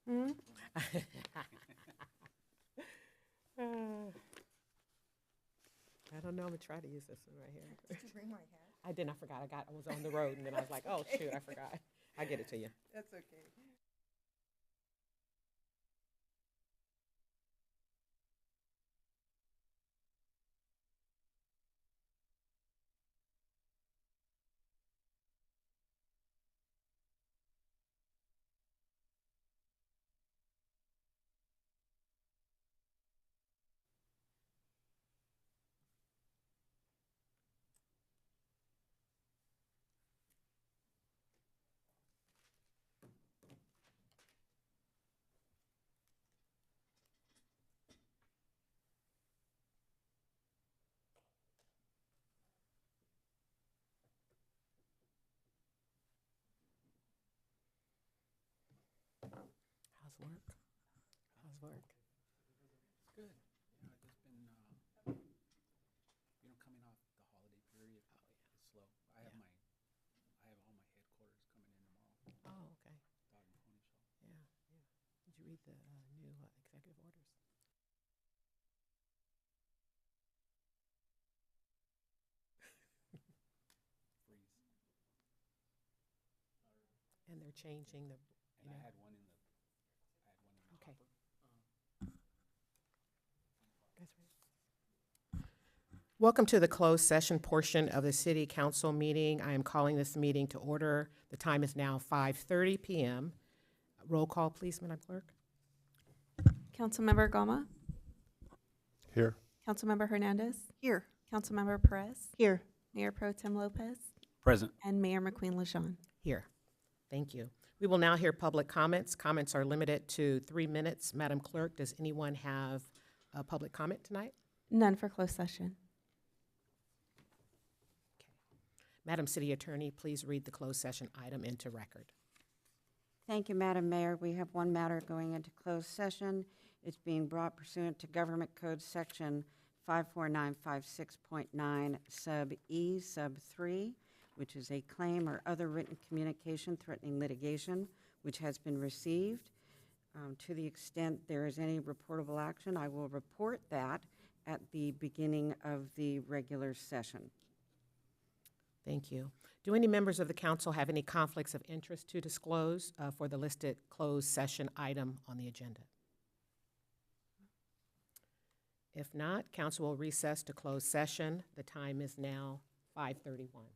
Hmm? I don't know. I'm gonna try to use this one right here. Did you bring my hat? I didn't. I forgot. I was on the road, and then I was like, "Oh shoot, I forgot." I get it to you. That's okay. How's work? How's work? It's good. Just been, coming off the holiday period. Oh yeah. It's slow. Yeah. I have all my headquarters coming in tomorrow. Oh okay. Dog and pony show. Yeah. Yeah. Did you read the new executive orders? Freeze. And they're changing the. And I had one in the, Okay. hopper. That's right. Welcome to the closed session portion of the City Council meeting. I am calling this meeting to order. The time is now 5:30 p.m. Roll call, please, Madam Clerk. Councilmember Goma, Here. Councilmember Hernandez, Here. Councilmember Perez, Here. Mayor Pro Tem Lopez, Present. and Mayor McQueen LeJean. Here. Thank you. We will now hear public comments. Comments are limited to 3 minutes. Madam Clerk, does anyone have a public comment tonight? None for closed session. Madam City Attorney, please read the closed session item into record. Thank you, Madam Mayor. We have one matter going into closed session. It's being brought pursuant to Government Code Section 54956.9 Sub E Sub 3, which is a claim or other written communication threatening litigation which has been received. To the extent there is any reportable action, I will report that at the beginning of the regular session. Thank you. Do any members of the council have any conflicts of interest to disclose for the listed closed session item on the agenda? If not, council will recess to closed session. The time is now 5:31.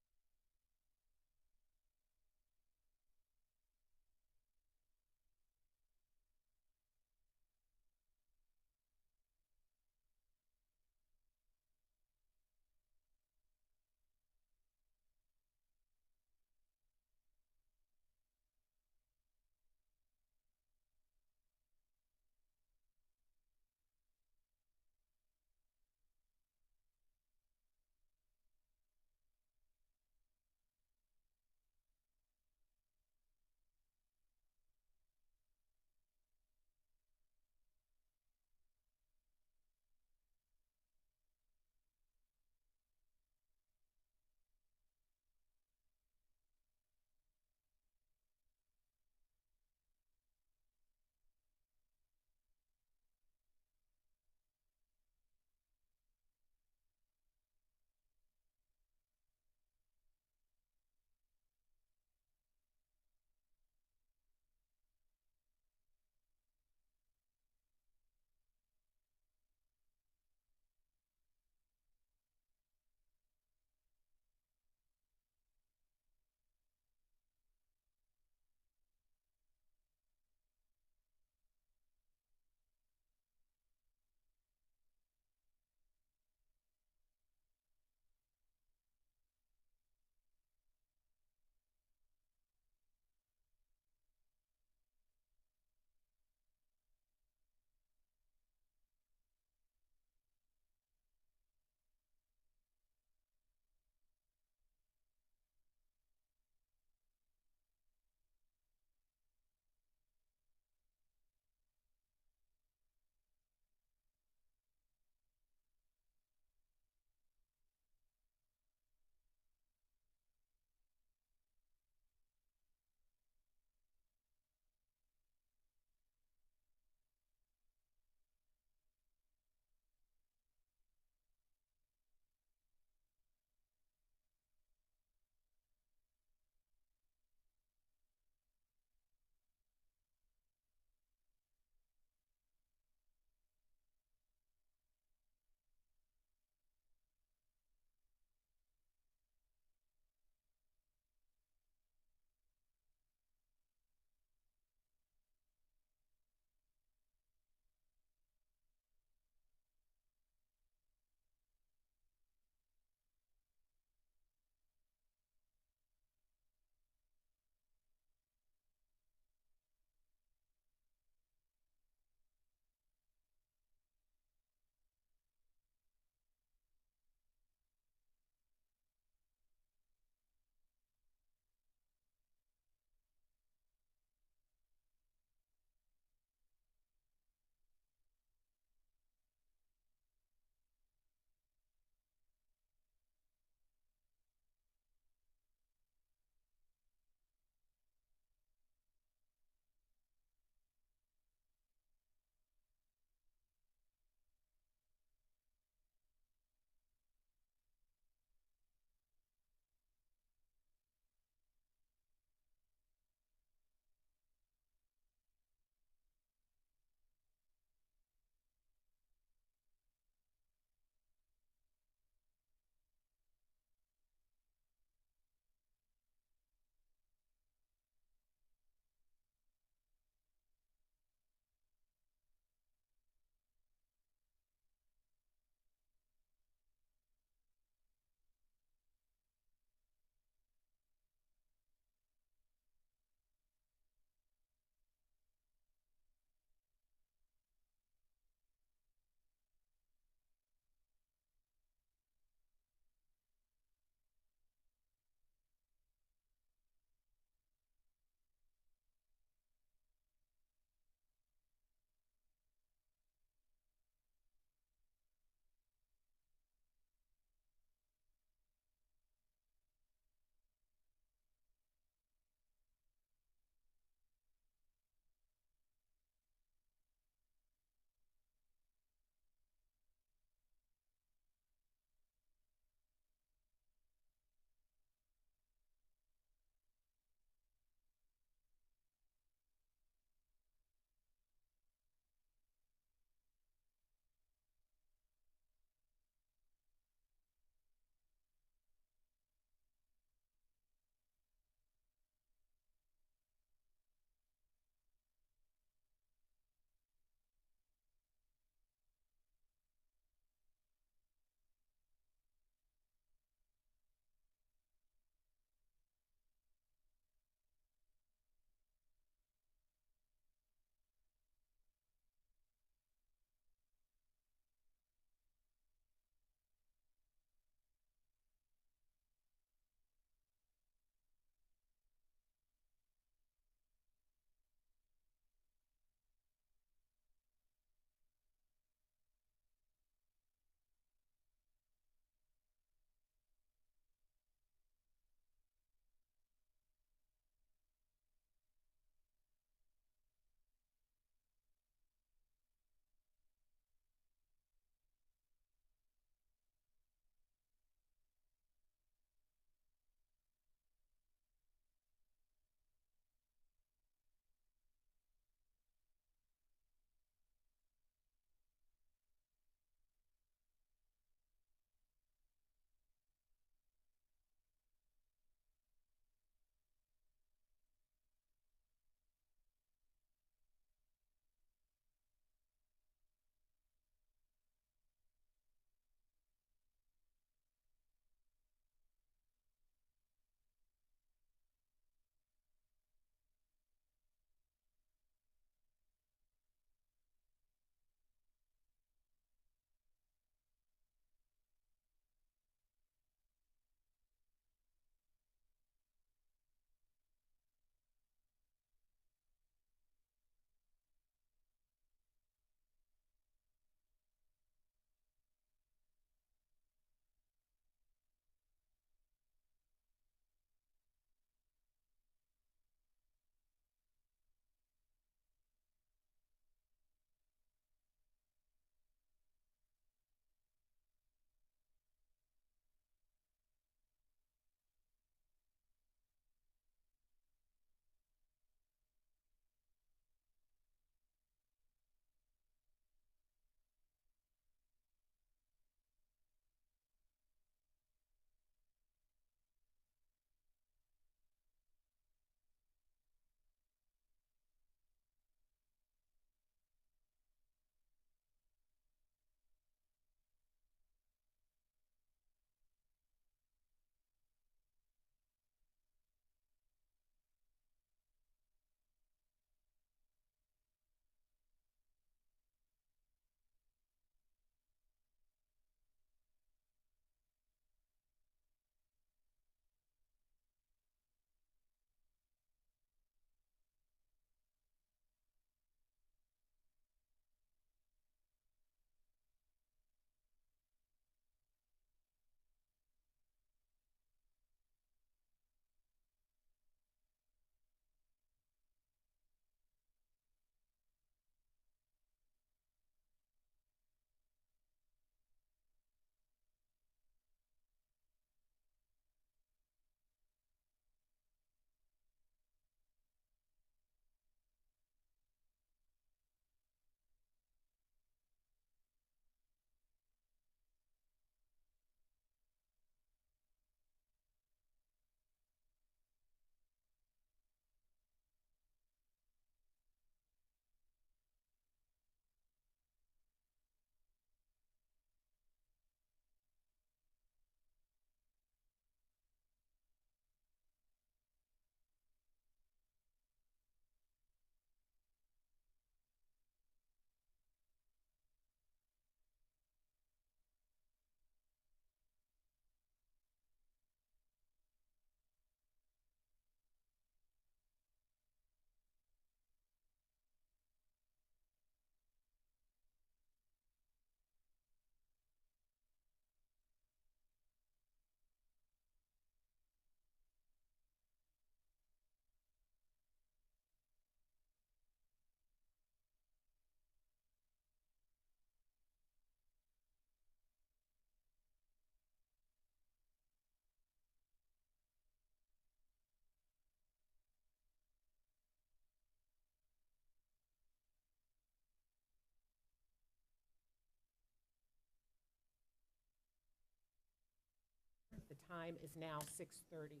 The time is now 6:30.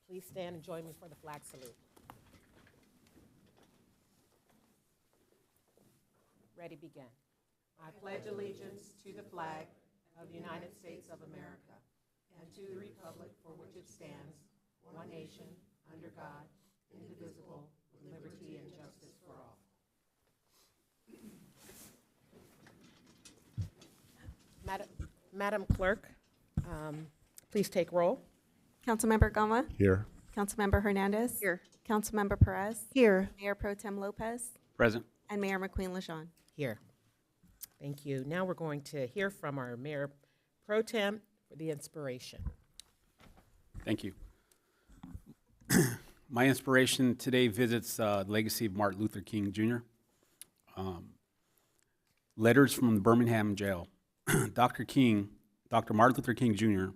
Please stand and join me for the flag salute. Ready, begin. I pledge allegiance to the flag of the United States of America and to the republic for which it stands, one nation, under God, indivisible, with liberty and justice for all. Madam Clerk, please take roll. Councilmember Gama, Here. Councilmember Hernandez. Here. Councilmember Perez, Here. Mayor Pro Tem Lopez, Present. and Mayor McQueen LeJean. Here. Thank you. Now we're going to hear from our Mayor Pro Tem for the inspiration. Thank you. My inspiration today visits the legacy of Martin Luther King Jr. Letters from the Birmingham jail. Dr. Martin Luther King Jr.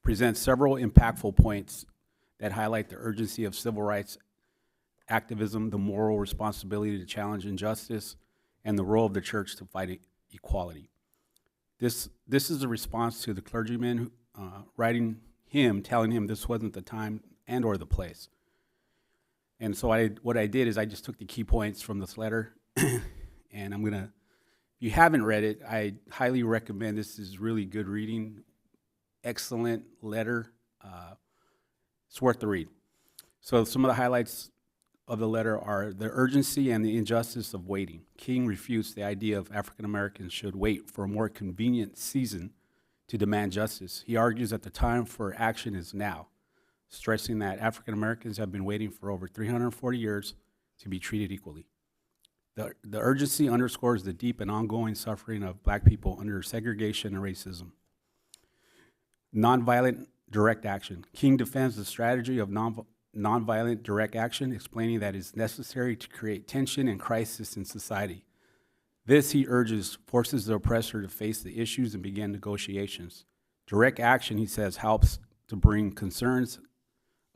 Presents several impactful points that highlight the urgency of civil rights activism, the moral responsibility to challenge injustice, and the role of the church to fight equality. This is a response to the clergyman writing him, telling him this wasn't the time and or the place. And so what I did is I just took the key points from this letter, and I'm gonna, if you haven't read it, I highly recommend. This is really good reading, excellent letter. It's worth the read. So some of the highlights of the letter are the urgency and the injustice of waiting. King refutes the idea of African Americans should wait for a more convenient season to demand justice. He argues that the time for action is now, stressing that African Americans have been waiting for over 340 years to be treated equally. The urgency underscores the deep and ongoing suffering of Black people under segregation and racism. Nonviolent direct action. King defends the strategy of nonviolent direct action, explaining that it's necessary to create tension and crisis in society. This, he urges, forces the oppressor to face the issues and begin negotiations. Direct action, he says, helps to bring concerns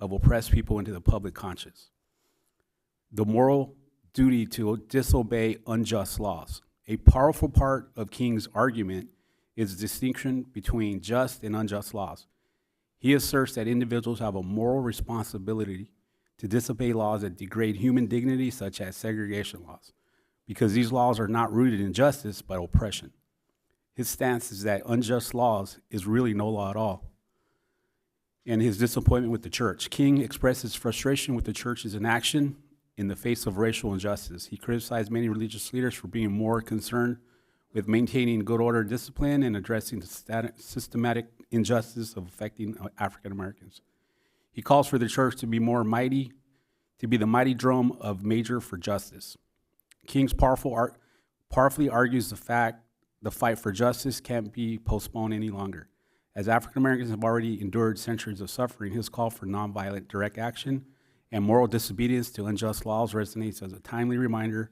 of oppressed people into the public conscience. The moral duty to disobey unjust laws. A powerful part of King's argument is the distinction between just and unjust laws. He asserts that individuals have a moral responsibility to disobey laws that degrade human dignity, such as segregation laws, because these laws are not rooted in justice, but oppression. His stance is that unjust laws is really no law at all. And his disappointment with the church. King expresses frustration with the church's inaction in the face of racial injustice. He criticized many religious leaders for being more concerned with maintaining good order and discipline and addressing the systematic injustice of affecting African Americans. He calls for the church to be more mighty, to be the mighty drum of major for justice. King's powerfully argues the fight for justice can't be postponed any longer. As African Americans have already endured centuries of suffering, his call for nonviolent direct action and moral disobedience to unjust laws resonates as a timely reminder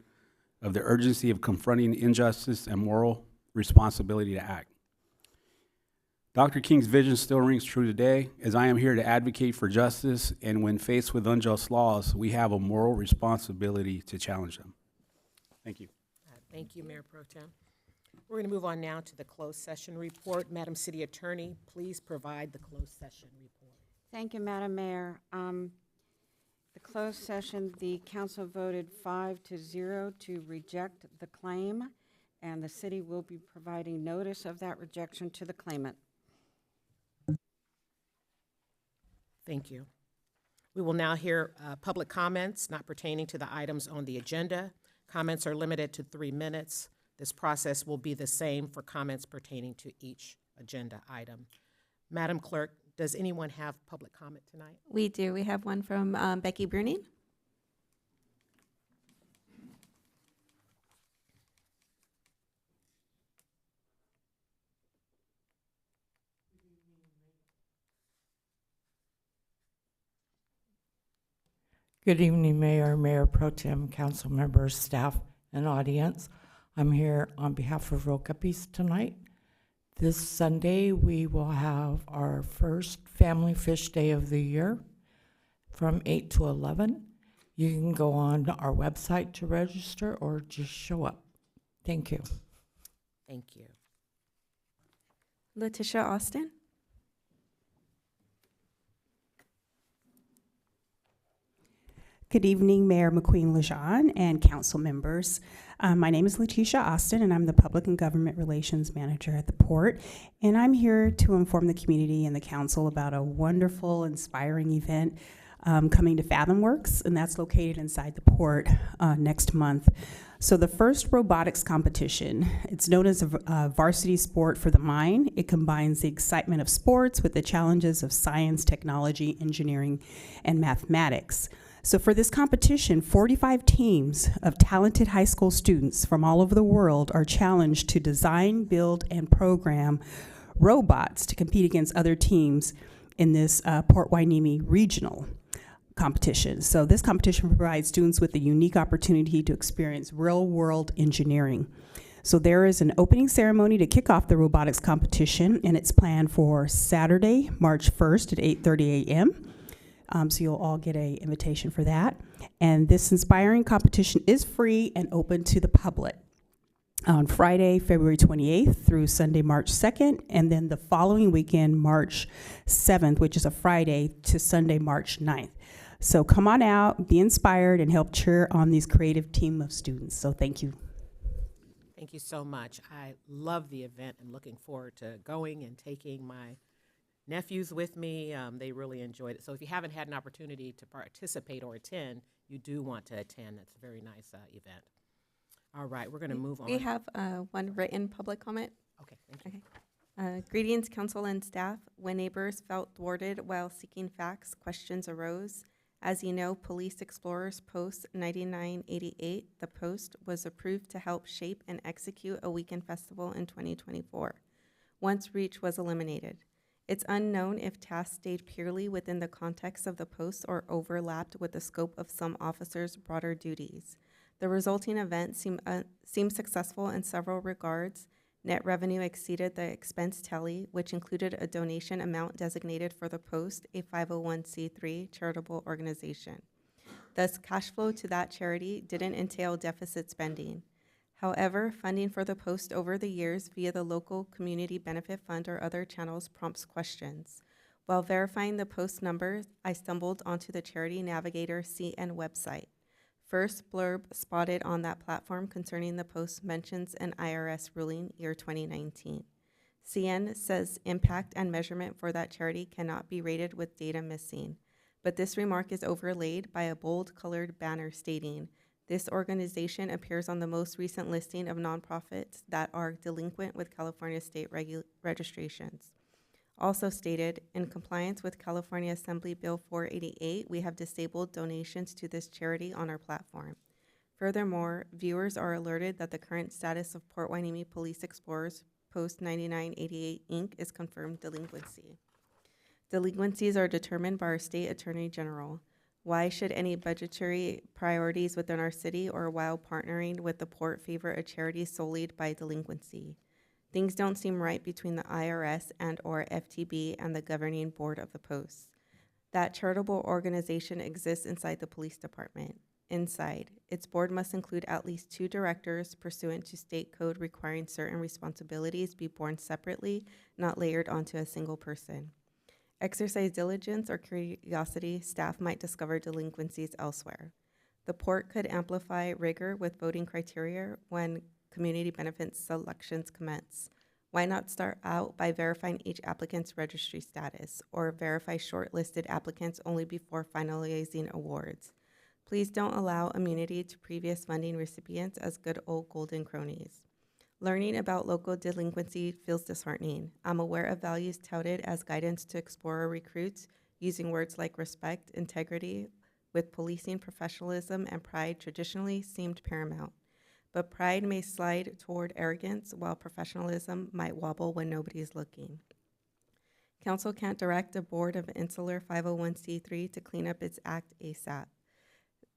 of the urgency of confronting injustice and moral responsibility to act. Dr. King's vision still rings true today, as I am here to advocate for justice, and when faced with unjust laws, we have a moral responsibility to challenge them. Thank you. Thank you, Mayor Pro Tem. We're going to move on now to the closed session report. Madam City Attorney, please provide the closed session report. Thank you, Madam Mayor. The closed session, the council voted 5-0 to reject the claim, and the city will be providing notice of that rejection to the claimant. Thank you. We will now hear public comments not pertaining to the items on the agenda. Comments are limited to 3 minutes. This process will be the same for comments pertaining to each agenda item. Madam Clerk, does anyone have public comment tonight? We do. We have one from Becky Bruning. Good evening, Mayor, Mayor Pro Tem, council members, staff, and audience. I'm here on behalf of Rokapis tonight. This Sunday, we will have our first Family Fish Day of the year from 8 to 11. You can go on our website to register or just show up. Thank you. Thank you. Letitia Austin. Good evening, Mayor McQueen Lejean and council members. My name is Letitia Austin, and I'm the Public and Government Relations Manager at the Port. And I'm here to inform the community and the council about a wonderful, inspiring event coming to FathomWorks, and that's located inside the Port next month. So the first robotics competition, it's known as a varsity sport for the mind. It combines the excitement of sports with the challenges of science, technology, engineering, and mathematics. So for this competition, 45 teams of talented high school students from all over the world are challenged to design, build, and program robots to compete against other teams in this Port Hueneme regional competition. So this competition provides students with a unique opportunity to experience real-world engineering. So there is an opening ceremony to kick off the robotics competition, and it's planned for Saturday, March 1st at 8:30 a.m. So you'll all get an invitation for that. And this inspiring competition is free and open to the public on Friday, February 28th through Sunday, March 2nd, and then the following weekend, March 7th, which is a Friday, to Sunday, March 9th. So come on out, be inspired, and help cheer on these creative team of students. So thank you. Thank you so much. I love the event and looking forward to going and taking my nephews with me. They really enjoyed it. So if you haven't had an opportunity to participate or attend, you do want to attend. It's a very nice event. All right, we're going to move on. We have one written public comment. Okay, thank you. Greetings, council and staff. When neighbors felt thwarted while seeking facts, questions arose. As you know, Police Explorers Post 9988, the post, was approved to help shape and execute a weekend festival in 2024, once reach was eliminated. It's unknown if tasks stayed purely within the context of the post or overlapped with the scope of some officers' broader duties. The resulting event seemed successful in several regards. Net revenue exceeded the expense tally, which included a donation amount designated for the post, a 501c3 charitable organization. Thus, cash flow to that charity didn't entail deficit spending. However, funding for the post over the years via the local community benefit fund or other channels prompts questions. While verifying the post numbers, I stumbled onto the Charity Navigator CN website. First blurb spotted on that platform concerning the post mentions an IRS ruling year 2019. CN says impact and measurement for that charity cannot be rated with data missing, but this remark is overlaid by a bold colored banner stating, this organization appears on the most recent listing of nonprofits that are delinquent with California state registrations. Also stated, in compliance with California Assembly Bill 488, we have disabled donations to this charity on our platform. Furthermore, viewers are alerted that the current status of Port Hueneme Police Explorers Post 9988 Inc. is confirmed delinquency. Delinquencies are determined by our state attorney general. Why should any budgetary priorities within our city or while partnering with the Port favor a charity sullied by delinquency? Things don't seem right between the IRS and/or FTB and the governing board of the Post. That charitable organization exists inside the police department. Inside, its board must include at least 2 directors pursuant to state code requiring certain responsibilities be borne separately, not layered onto a single person. Exercise diligence or curiosity, staff might discover delinquencies elsewhere. The Port could amplify rigor with voting criteria when community benefit selections commence. Why not start out by verifying each applicant's registry status or verify shortlisted applicants only before finalizing awards? Please don't allow immunity to previous funding recipients as good old golden cronies. Learning about local delinquency feels disheartening. I'm aware of values touted as guidance to Explorer recruits using words like respect, integrity, with policing professionalism and pride traditionally seemed paramount. But pride may slide toward arrogance while professionalism might wobble when nobody's looking. Council can't direct a board of insular 501c3 to clean up its act ASAP.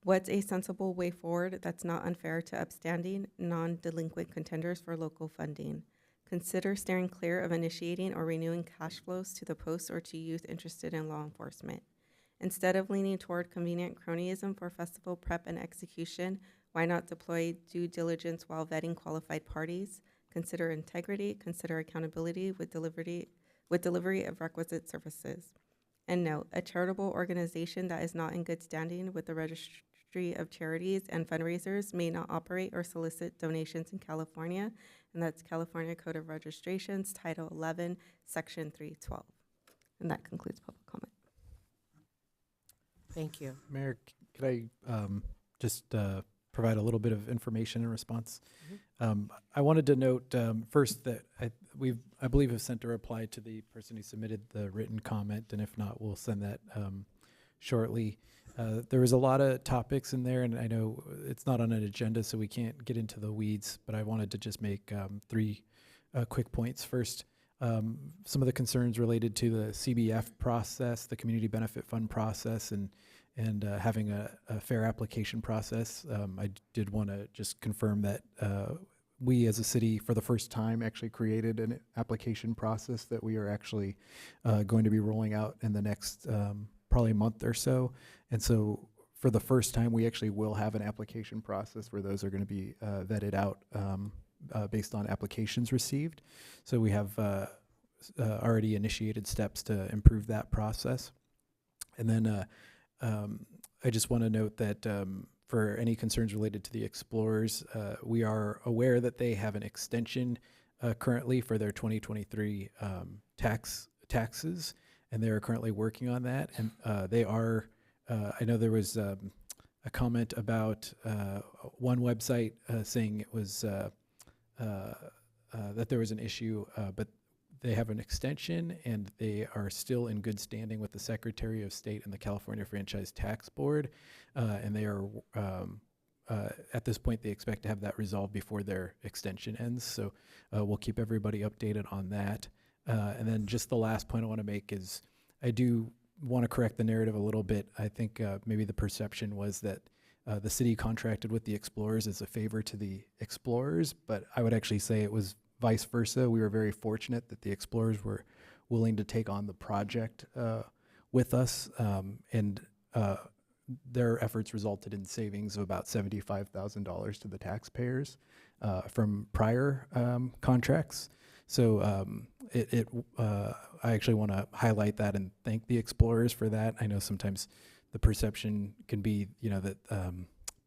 What's a sensible way forward that's not unfair to upstanding, non-delinquent contenders for local funding? Consider steering clear of initiating or renewing cash flows to the Post or to youth interested in law enforcement. Instead of leaning toward convenient cronyism for festival prep and execution, why not deploy due diligence while vetting qualified parties? consider integrity, consider accountability with delivery of requisite services. And note, a charitable organization that is not in good standing with the Registry of Charities and Fundraisers may not operate or solicit donations in California, and that's California Code of Registrations, Title 11, Section 312. And that concludes public comment. Thank you. Mayor, could I just provide a little bit of information in response? I wanted to note first that I believe have sent a reply to the person who submitted the written comment, and if not, we'll send that shortly. There was a lot of topics in there, and I know it's not on an agenda, so we can't get into the weeds, but I wanted to just make three quick points. First, some of the concerns related to the CBF process, the Community Benefit Fund process, and having a fair application process. I did want to just confirm that we as a city, for the first time, actually created an application process that we are actually going to be rolling out in the next probably month or so. And so for the first time, we actually will have an application process where those are going to be vetted out based on applications received. So we have already initiated steps to improve that process. And then I just want to note that for any concerns related to the Explorers, we are aware that they have an extension currently for their 2023 taxes, and they are currently working on that. And they are, I know there was a comment about one website saying it was that there was an issue, but they have an extension, and they are still in good standing with the Secretary of State and the California Franchise Tax Board, and they are, at this point, they expect to have that resolved before their extension ends, so we'll keep everybody updated on that. And then just the last point I want to make is I do want to correct the narrative a little bit. I think maybe the perception was that the city contracted with the Explorers as a favor to the Explorers, but I would actually say it was vice versa. We were very fortunate that the Explorers were willing to take on the project with us, and their efforts resulted in savings of about $75,000 to the taxpayers from prior contracts. So I actually want to highlight that and thank the Explorers for that. I know sometimes the perception can be, that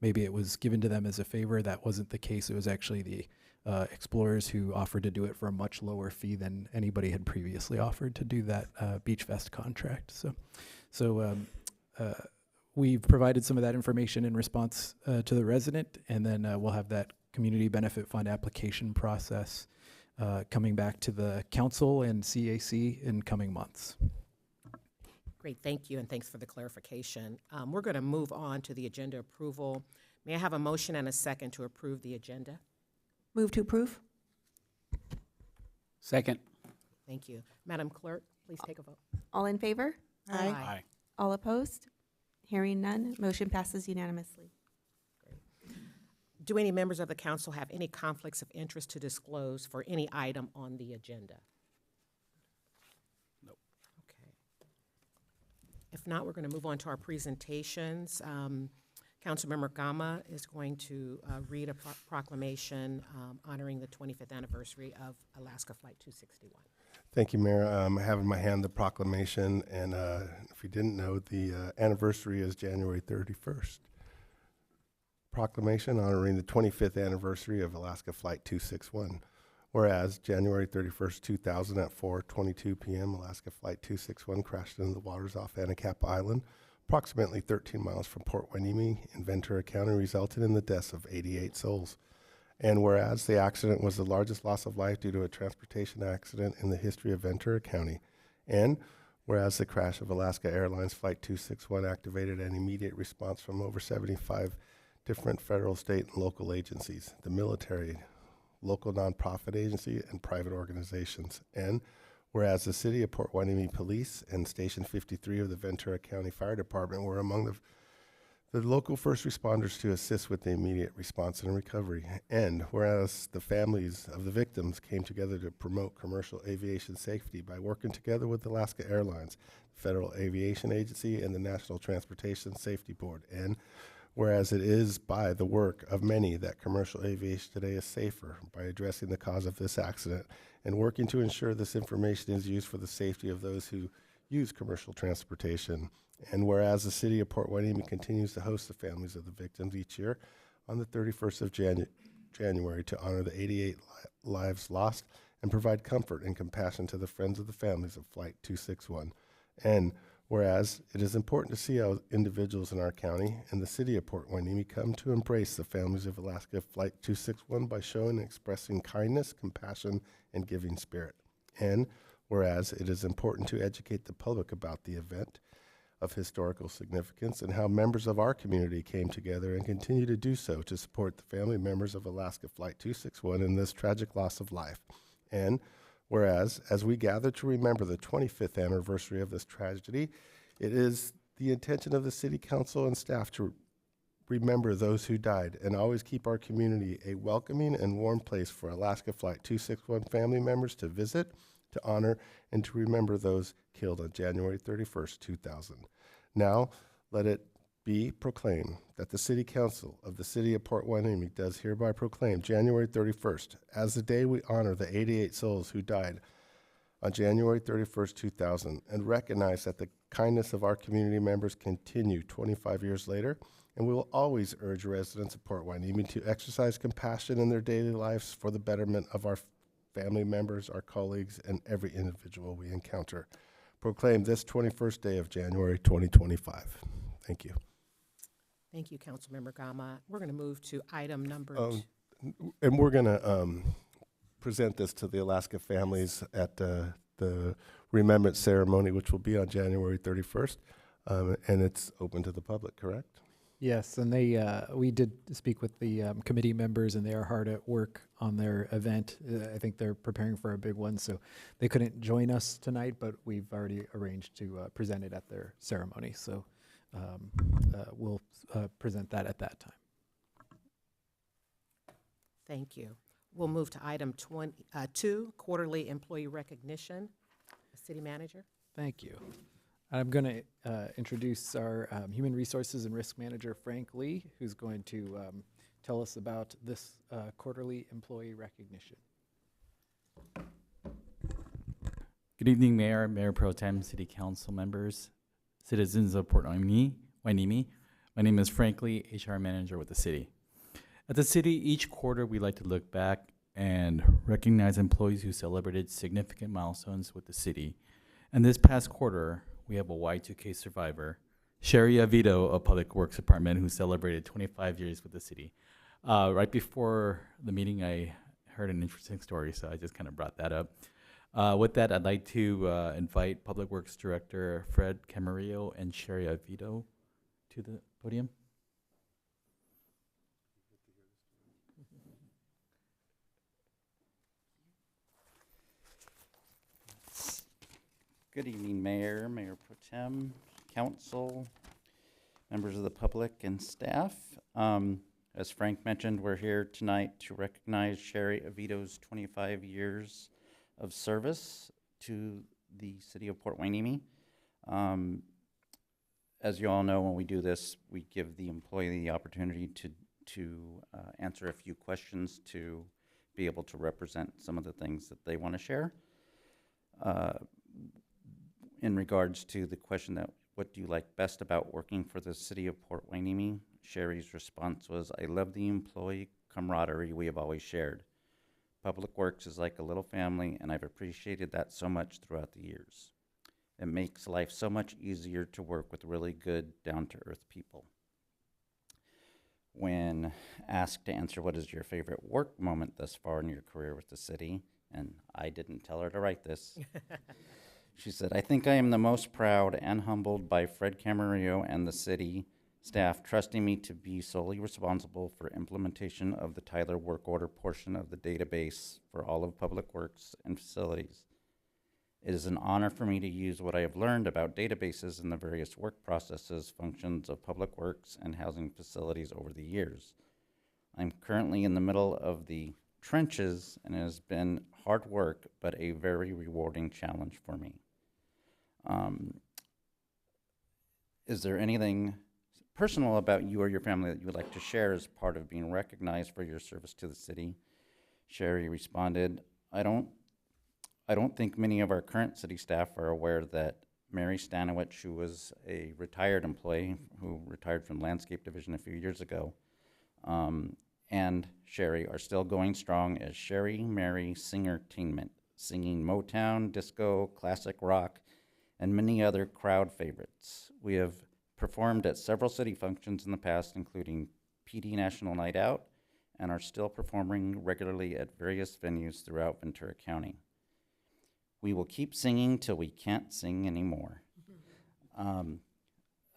maybe it was given to them as a favor. That wasn't the case. It was actually the Explorers who offered to do it for a much lower fee than anybody had previously offered to do that Beach Fest contract. So we've provided some of that information in response to the resident, and then we'll have that Community Benefit Fund application process coming back to the council and CAC in coming months. Great, thank you, and thanks for the clarification. We're going to move on to the agenda approval. May I have a motion and a second to approve the agenda? Move to approve. Second. Thank you. Madam Clerk, please take a vote. All in favor? Aye. All opposed? Hearing none, motion passes unanimously. Do any members of the council have any conflicts of interest to disclose for any item on the agenda? Nope. Okay. If not, we're going to move on to our presentations. Councilmember Gama is going to read a proclamation honoring the 25th anniversary of Alaska Flight 261. Thank you, Mayor. I have in my hand the proclamation, and if you didn't know, the anniversary is January 31st. Proclamation honoring the 25th anniversary of Alaska Flight 261. Whereas January 31st, 2000 at 4:22 p.m., Alaska Flight 261 crashed into the waters off Anacapa Island, approximately 13 miles from Port Hueneme in Ventura County, resulted in the deaths of 88 souls. And whereas the accident was the largest loss of life due to a transportation accident in the history of Ventura County, and whereas the crash of Alaska Airlines Flight 261 activated an immediate response from over 75 different federal, state, and local agencies, the military, local nonprofit agency, and private organizations. And whereas the City of Port Hueneme Police and Station 53 of the Ventura County Fire Department were among the local first responders to assist with the immediate response and recovery. And whereas the families of the victims came together to promote commercial aviation safety by working together with Alaska Airlines, Federal Aviation Agency, and the National Transportation Safety Board. And whereas it is by the work of many that commercial aviation today is safer by addressing the cause of this accident and working to ensure this information is used for the safety of those who use commercial transportation. And whereas the city of Port Hueneme continues to host the families of the victims each year on the 31st of January to honor the 88 lives lost and provide comfort and compassion to the friends of the families of Flight 261. And whereas it is important to see how individuals in our county and the city of Port Hueneme come to embrace the families of Alaska Flight 261 by showing and expressing kindness, compassion, and giving spirit. And whereas it is important to educate the public about the event of historical significance and how members of our community came together and continue to do so to support the family members of Alaska Flight 261 in this tragic loss of life. And whereas, as we gather to remember the 25th anniversary of this tragedy, it is the intention of the City Council and staff to remember those who died and always keep our community a welcoming and warm place for Alaska Flight 261 family members to visit, to honor, and to remember those killed on January 31st, 2000. Now, let it be proclaimed that the City Council of the City of Port Hueneme does hereby proclaim January 31st as the day we honor the 88 souls who died on January 31st, 2000, and recognize that the kindness of our community members continue 25 years later, and we will always urge residents of Port Hueneme to exercise compassion in their daily lives for the betterment of our family members, our colleagues, and every individual we encounter. Proclaim this 21st day of January 2025. Thank you. Thank you, Councilmember Gama. We're going to move to item number And we're going to present this to the Alaska families at the remembrance ceremony, which will be on January 31st, and it's open to the public, correct? Yes, and we did speak with the committee members, and they are hard at work on their event. I think they're preparing for a big one, so they couldn't join us tonight, but we've already arranged to present it at their ceremony. So we'll present that at that time. Thank you. We'll move to item 2, quarterly employee recognition. City Manager. Thank you. I'm going to introduce our Human Resources and Risk Manager, Frank Lee, who's going to tell us about this quarterly employee recognition. Good evening, Mayor, Mayor Pro Tem, City Council members, citizens of Port Hueneme. My name is Frank Lee, HR Manager with the city. At the city, each quarter we like to look back and recognize employees who celebrated significant milestones with the city. And this past quarter, we have a Y2K survivor, Sherry Avito of Public Works Department, who celebrated 25 years with the city. Right before the meeting, I heard an interesting story, so I just kind of brought that up. With that, I'd like to invite Public Works Director Fred Camarillo and Sherry Avito to the podium. Good evening, Mayor, Mayor Pro Tem, Council, members of the public, and staff. As Frank mentioned, we're here tonight to recognize Sherry Avito's 25 years of service to the city of Port Hueneme. As you all know, when we do this, we give the employee the opportunity to answer a few questions to be able to represent some of the things that they want to share. In regards to the question that what do you like best about working for the city of Port Hueneme, Sherry's response was, I love the employee camaraderie we have always shared. Public Works is like a little family, and I've appreciated that so much throughout the years. It makes life so much easier to work with really good, down-to-earth people. When asked to answer what is your favorite work moment thus far in your career with the city, and I didn't tell her to write this, she said, I think I am the most proud and humbled by Fred Camarillo and the city staff trusting me to be solely responsible for implementation of the Tyler work order portion of the database for all of Public Works and facilities. It is an honor for me to use what I have learned about databases and the various work processes, functions of Public Works and housing facilities over the years. I'm currently in the middle of the trenches, and it has been hard work, but a very rewarding challenge for me. Is there anything personal about you or your family that you would like to share as part of being recognized for your service to the city? Sherry responded, I don't think many of our current city staff are aware that Mary Stanowich, who was a retired employee who retired from Landscape Division a few years ago, and Sherry are still going strong as Sherry Mary Singertainment, singing Motown, disco, classic rock, and many other crowd favorites. We have performed at several city functions in the past, including PD National Night Out, and are still performing regularly at various venues throughout Ventura County. We will keep singing till we can't sing anymore.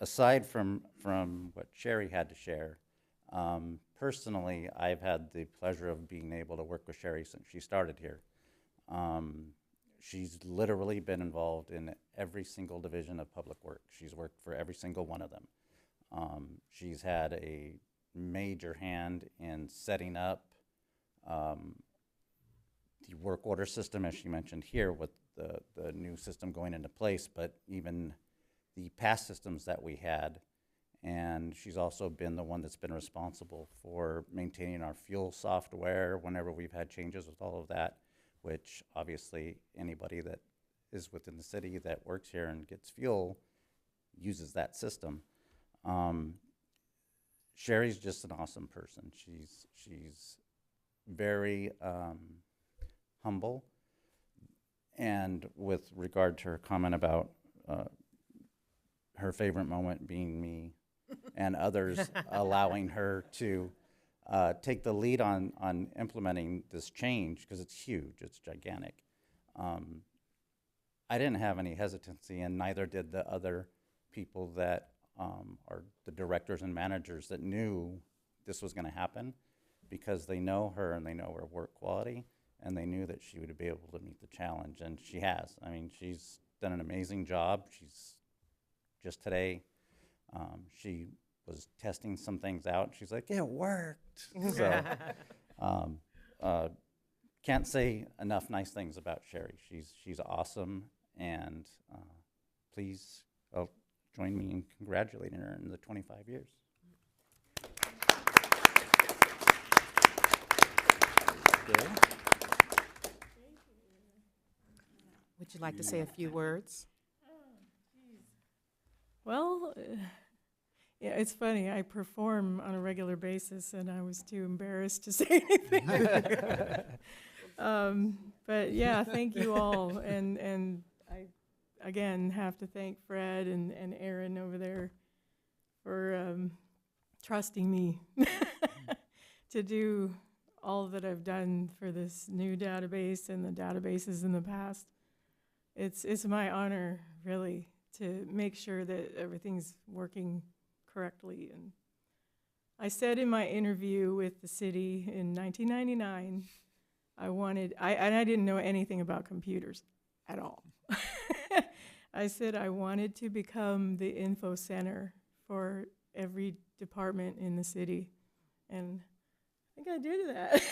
Aside from what Sherry had to share, personally, I've had the pleasure of being able to work with Sherry since she started here. She's literally been involved in every single division of public work. She's worked for every single one of them. She's had a major hand in setting up the work order system, as she mentioned here, with the new system going into place, but even the past systems that we had. And she's also been the one that's been responsible for maintaining our fuel software whenever we've had changes with all of that, which obviously anybody that is within the city that works here and gets fuel uses that system. Sherry's just an awesome person. She's very humble, and with regard to her comment about her favorite moment being me and others allowing her to take the lead on implementing this change, because it's huge, it's gigantic. I didn't have any hesitancy, and neither did the other people that are the directors and managers that knew this was going to happen, because they know her and they know her work quality, and they knew that she would be able to meet the challenge, and she has. I mean, she's done an amazing job. She's just today, she was testing some things out. She's like, it worked. So, can't say enough nice things about Sherry. She's awesome, and please join me in congratulating her in the 25 years. Would you like to say a few words? Well, yeah, it's funny. I perform on a regular basis, and I was too embarrassed to say anything. But yeah, thank you all, and I again have to thank Fred and Aaron over there for trusting me to do all that I've done for this new database and the databases in the past. It's my honor, really, to make sure that everything's working correctly. And I said in my interview with the city in 1999, I didn't know anything about computers at all. I said I wanted to become the info center for every department in the city. And I think I did that.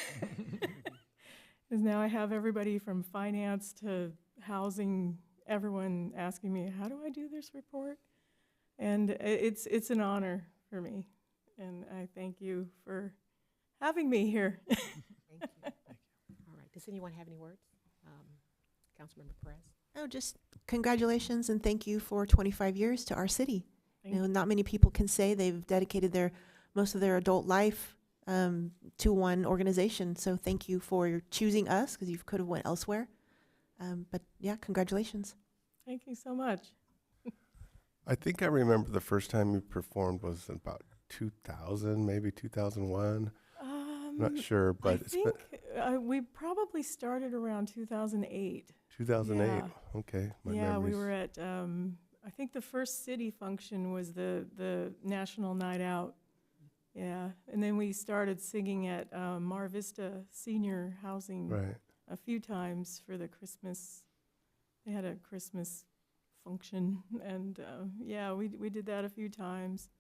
Because now I have everybody from finance to housing, everyone asking me, how do I do this report? And it's an honor for me. And I thank you for having me here. Thank you. All right. Does anyone have any words? Councilmember Perez? Oh, just congratulations and thank you for 25 years to our city. Thank You know, not many people can say they've dedicated most of their adult life to one organization. So thank you for choosing us, because you could have went elsewhere. But yeah, congratulations. Thank you so much. I think I remember the first time you performed was about 2000, maybe 2001. Not sure, but I it's think been we probably started around 2008. 2008. Yeah. Okay, my Yeah, we memory's- were at, I think the first city function was the National Night Out. Yeah, and then we started singing at Mar Vista Senior Housing right. a few times for the Christmas. They had a Christmas function, and yeah, we did that a few times.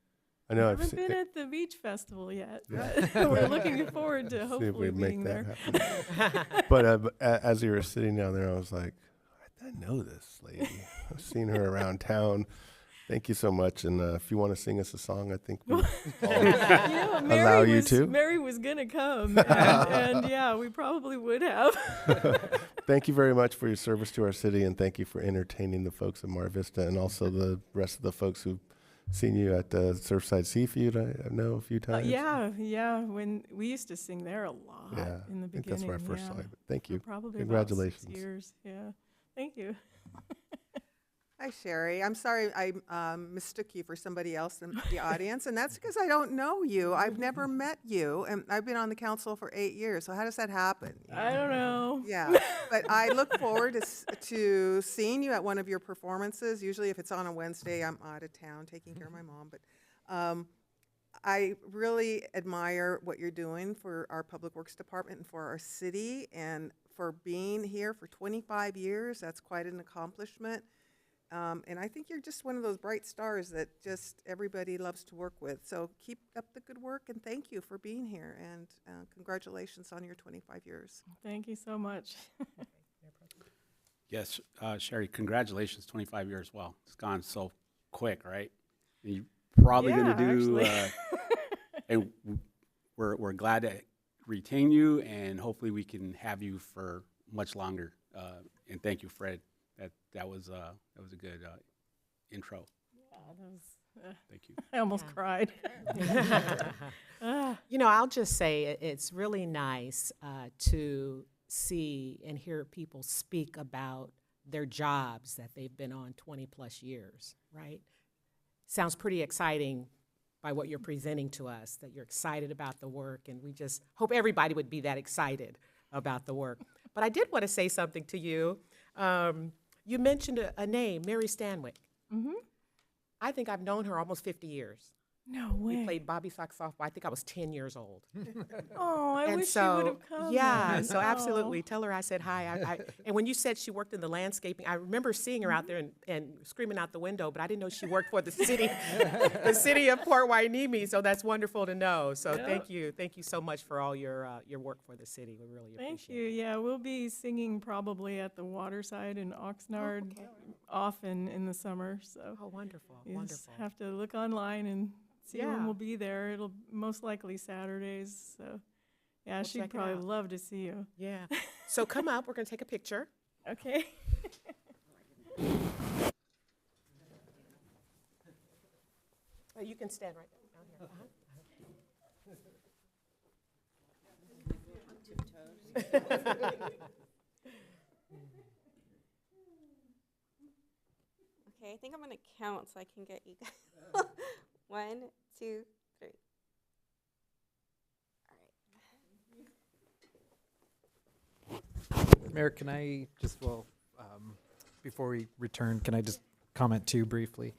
I know I've Haven't seen been it. at the beach festival yet, Yeah. but we're looking forward to See if hopefully we make being that there. happen. But as you were sitting down there, I was like, I know this lady. I've seen her around town. Thank you so much. And if you want to sing us a song, I think we You know, allow you to. Mary was gonna come, and yeah, we probably would have. Thank you very much for your service to our city, and thank you for entertaining the folks of Mar Vista and also the rest of the folks who've seen you at Surfside Seafood, I know, a few times. Yeah, when we used to sing there a lot Yeah, in the I think beginning. that's where I first saw you. But thank For you. probably Congratulations. about 6 years, yeah. Thank you. Hi, Sherry. I'm sorry I mistook you for somebody else in the audience, and that's because I don't know you. I've never met you, and I've been on the council for 8 years, so how does that happen? I don't know. Yeah, but I look forward to seeing you at one of your performances. Usually if it's on a Wednesday, I'm out of town taking care of my mom, but I really admire what you're doing for our Public Works Department and for our city, and for being here for 25 years. That's quite an accomplishment. And I think you're just one of those bright stars that just everybody loves to work with. So keep up the good work, and thank you for being here, and congratulations on your 25 years. Thank you so much. Yes, Sherry, congratulations, 25 years. Well, it's gone so quick, right? And you're probably going to Yeah, do, actually. and we're glad to retain you, and hopefully we can have you for much longer. And thank you, Fred. That was a good intro. Yeah, that was, Thank you. I almost Yeah. cried. Ah. You know, I'll just say it's really nice to see and hear people speak about their jobs that they've been on 20-plus years, right? Sounds pretty exciting by what you're presenting to us, that you're excited about the work, and we just hope everybody would be that excited about the work. But I did want to say something to you. You mentioned a name, Mary Stanwyck. Mm-hmm. I think I've known her almost 50 years. No way. We played Bobby Sox softball. I think I was 10 years old. Oh, I And wish so, you would have come. yeah, then. so absolutely. Oh. Tell her I said hi. And when you said she worked in the landscaping, I remember seeing her out there and screaming out the window, but I didn't know she worked for the city of Port Hueneme. So that's wonderful to know. So Yeah. thank you so much for all your work for the city. We really Thank appreciate you. it. Yeah, we'll be singing probably at the Waterside in Oxnard okay. often in the summer. So Oh, wonderful, you just wonderful. have to look online and see Yeah. when we'll be there. It'll most likely Saturdays. So yeah, We'll she'd check it probably out. love to see you. Yeah. So come up. We're going to take a picture. Okay. You can stand right down here. Okay, I think I'm gonna count so I can get you guys. 1, 2, 3. Mayor, can I just, before we return, can I just comment too briefly?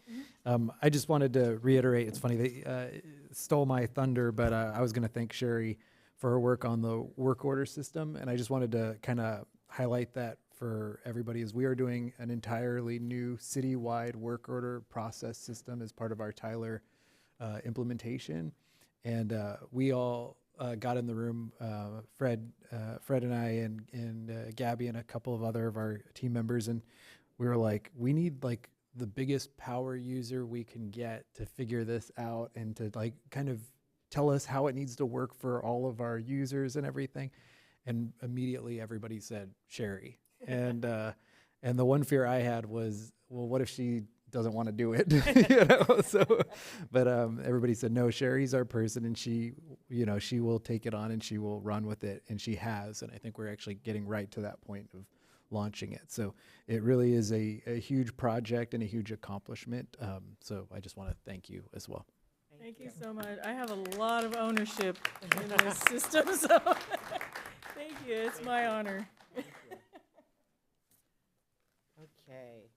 I just wanted to reiterate, it's funny, they stole my thunder, but I was going to thank Sherry for her work on the work order system, and I just wanted to kind of highlight that for everybody, as we are doing an entirely new citywide work order process system as part of our Tyler implementation. And we all got in the room, Fred and I and Gabby and a couple of other of our team members, and we were like, we need like the biggest power user we can get to figure this out and to like kind of tell us how it needs to work for all of our users and everything. And immediately everybody said Sherry. And the one fear I had was, well, what if she doesn't want to do it? You know, so, but everybody said, no, Sherry's our person, and she, you know, she will take it on and she will run with it, and she has. And I think we're actually getting right to that point of launching it. So it really is a huge project and a huge accomplishment. So I just want to thank you as well. Thank you so much. I have a lot of ownership in this system, so thank you. It's my honor. Okay.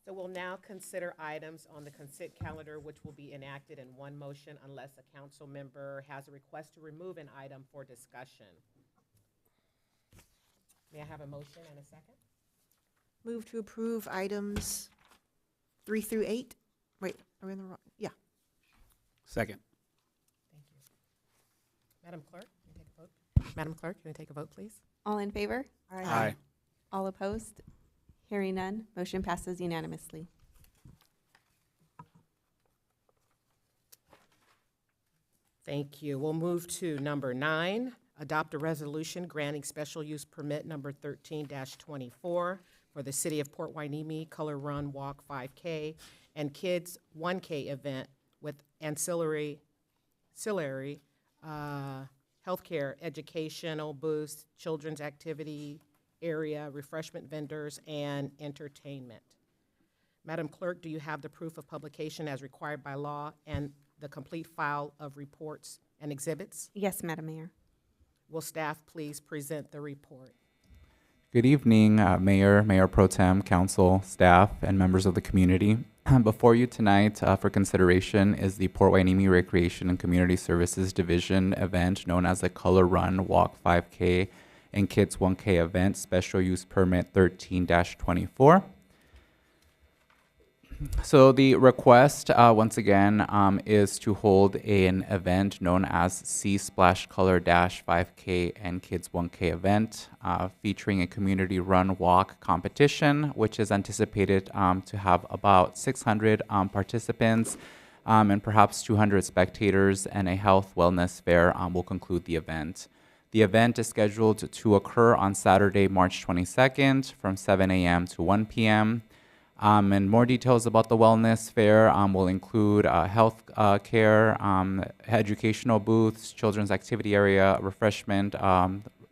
So we'll now consider items on the consent calendar which will be enacted in one motion unless a council member has a request to remove an item for discussion. May I have a motion and a second? Move to approve items 3 through 8. Wait, are we in the wrong? Yeah. Second. Thank you. Madam Clerk, can you take a vote? Madam Clerk, can you take a vote, please? All in favor? Aye. All opposed? Hearing none, motion passes unanimously. Thank you. We'll move to number 9, adopt a resolution granting special use permit number 13-24 for the City of Port Hueneme Color Run Walk 5K and Kids 1K event with ancillary healthcare, educational booths, children's activity area, refreshment vendors, and entertainment. Madam Clerk, do you have the proof of publication as required by law and the complete file of reports and exhibits? Yes, Madam Mayor. Will staff please present the report? Good evening, Mayor, Mayor Pro Tem, Council, staff, and members of the community. Before you tonight for consideration is the Port Hueneme Recreation and Community Services Division event known as the Color Run Walk 5K and Kids 1K event, Special Use Permit 13-24. So the request, once again, is to hold an event known as Sea Splash Color Dash 5K and Kids 1K event, featuring a community run walk competition, which is anticipated to have about 600 participants and perhaps 200 spectators, and a health wellness fair will conclude the event. The event is scheduled to occur on Saturday, March 22nd from 7 a.m. to 1 p.m. And more details about the wellness fair will include health care, educational booths, children's activity area, refreshment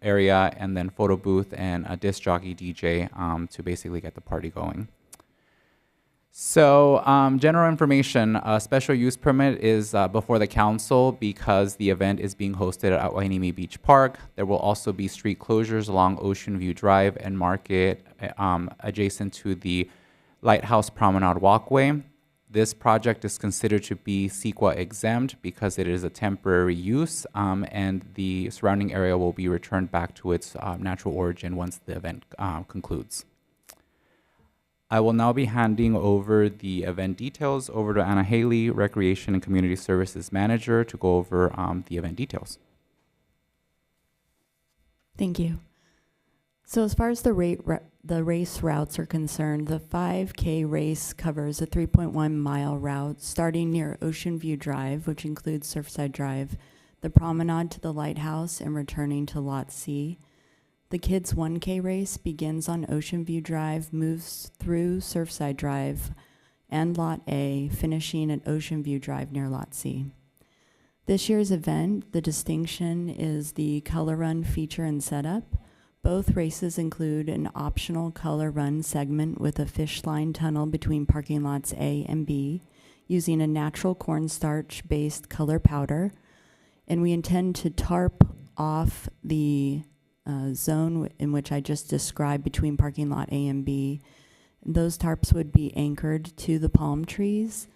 area, and then photo booth and a disc jockey DJ to basically get the party going. So general information, a special use permit is before the council because the event is being hosted at Hueneme Beach Park. There will also be street closures along Ocean View Drive and Market adjacent to the Lighthouse Promenade Walkway. This project is considered to be CEQA exempt because it is a temporary use, and the surrounding area will be returned back to its natural origin once the event concludes. I will now be handing over the event details over to Anna Haley, Recreation and Community Services Manager, to go over the event details. Thank you. So as far as the race routes are concerned, the 5K race covers a 3.1 mile route starting near Ocean View Drive, which includes Surfside Drive, the promenade to the lighthouse, and returning to Lot C. The Kids 1K race begins on Ocean View Drive, moves through Surfside Drive and Lot A, finishing at Ocean View Drive near Lot C. This year's event, the distinction is the Color Run feature and setup. Both races include an optional color run segment with a fish line tunnel between parking lots A and B using a natural cornstarch-based color powder. And we intend to tarp off the zone in which I just described between parking lot A and B. Those tarps would be anchored to the palm trees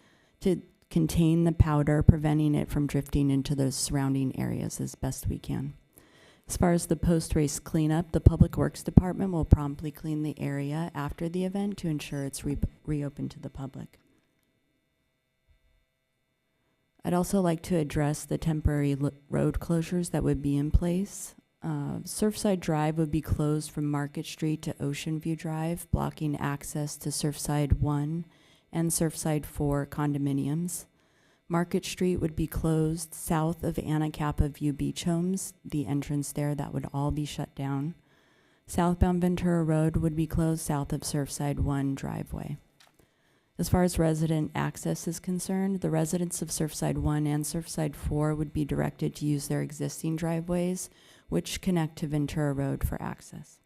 to contain the powder, preventing it from drifting into the surrounding areas as best we can. As far as the post-race cleanup, the Public Works Department will promptly clean the area after the event to ensure it's reopened to the public. I'd also like to address the temporary road closures that would be in place. Surfside Drive would be closed from Market Street to Ocean View Drive, blocking access to Surfside 1 and Surfside 4 condominiums. Market Street would be closed south of Anacapa View Beach Homes, the entrance there, that would all be shut down. Southbound Ventura Road would be closed south of Surfside 1 driveway. As far as resident access is concerned, the residents of Surfside 1 and Surfside 4 would be directed to use their existing driveways, which connect to Ventura Road for access.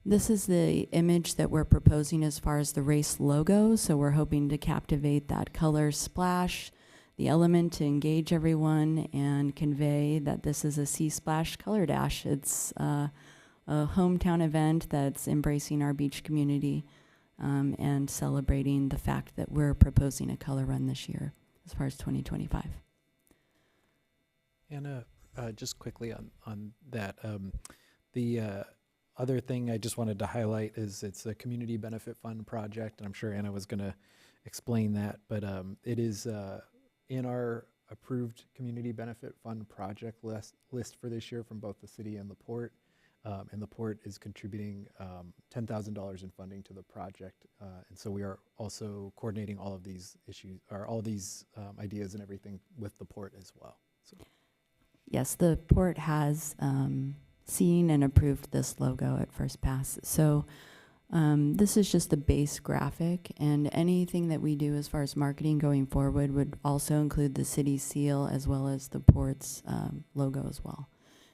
This is the image that we're proposing as far as the race logo, so we're hoping to captivate that color splash, the element to engage everyone and convey that this is a Sea Splash Color Dash. It's a hometown event that's embracing our beach community and celebrating the fact that we're proposing a color run this year as far as 2025. Anna, just quickly on that, the other thing I just wanted to highlight is it's a community benefit fund project, and I'm sure Anna was going to explain that, but it is in our approved community benefit fund project list for this year from both the city and the port. And the port is contributing $10,000 in funding to the project. And so we are also coordinating all of these issues, or all these ideas and everything with the port as well. So. Yes, the port has seen and approved this logo at first pass. So this is just a base graphic, and anything that we do as far as marketing going forward would also include the city seal as well as the port's logo as well.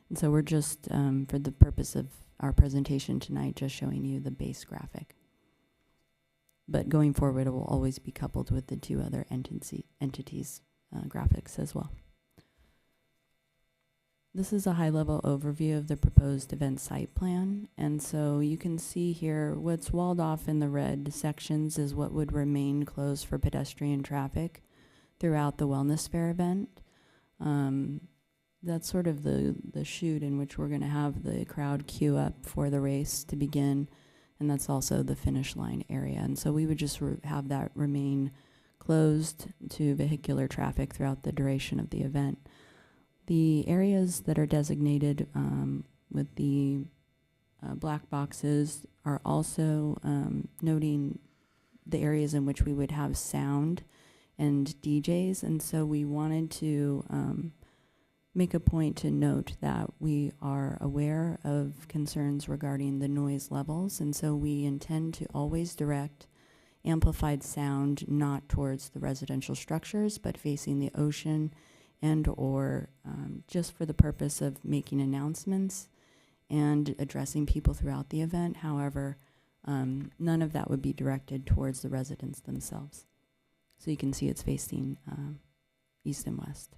And so we're just, for the purpose of our presentation tonight, just showing you the base graphic. But going forward, it will always be coupled with the two other entities graphics as well. This is a high-level overview of the proposed event site plan. And so you can see here what's walled off in the red sections is what would remain closed for pedestrian traffic throughout the Wellness Fair event. That's sort of the chute in which we're going to have the crowd queue up for the race to begin. And that's also the finish line area. And so we would just have that remain closed to vehicular traffic throughout the duration of the event. The areas that are designated with the black boxes are also noting the areas in which we would have sound and DJs. And so we wanted to make a point to note that we are aware of concerns regarding the noise levels. And so we intend to always direct amplified sound not towards the residential structures, but facing the ocean and or just for the purpose of making announcements and addressing people throughout the event. However, none of that would be directed towards the residents themselves. So you can see it's facing east and west.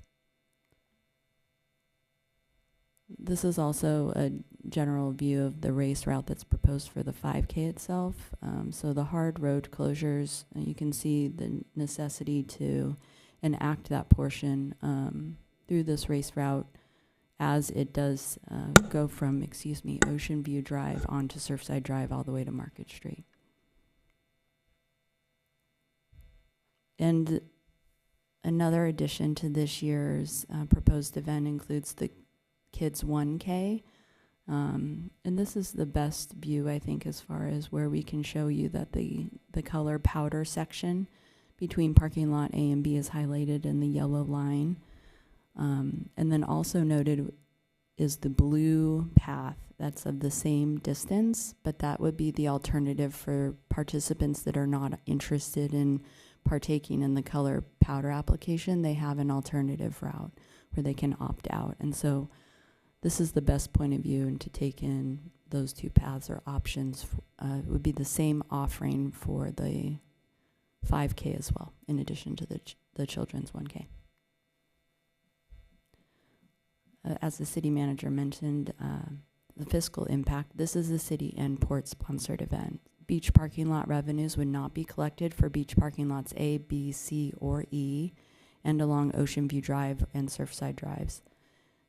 This is also a general view of the race route that's proposed for the 5K itself. So the hard road closures, you can see the necessity to enact that portion through this race route as it does go from, Ocean View Drive onto Surfside Drive all the way to Market Street. And another addition to this year's proposed event includes the Kids 1K. And this is the best view, I think, as far as where we can show you that the color powder section between parking lot A and B is highlighted in the yellow line. And then also noted is the blue path that's of the same distance, but that would be the alternative for participants that are not interested in partaking in the color powder application. They have an alternative route where they can opt out. And so this is the best point of view, and to take in those two paths or options would be the same offering for the 5K as well, in addition to the children's 1K. As the city manager mentioned, the fiscal impact, this is a city and port sponsored event. Beach parking lot revenues would not be collected for beach parking lots A, B, C, or E, and along Ocean View Drive and Surfside Drives.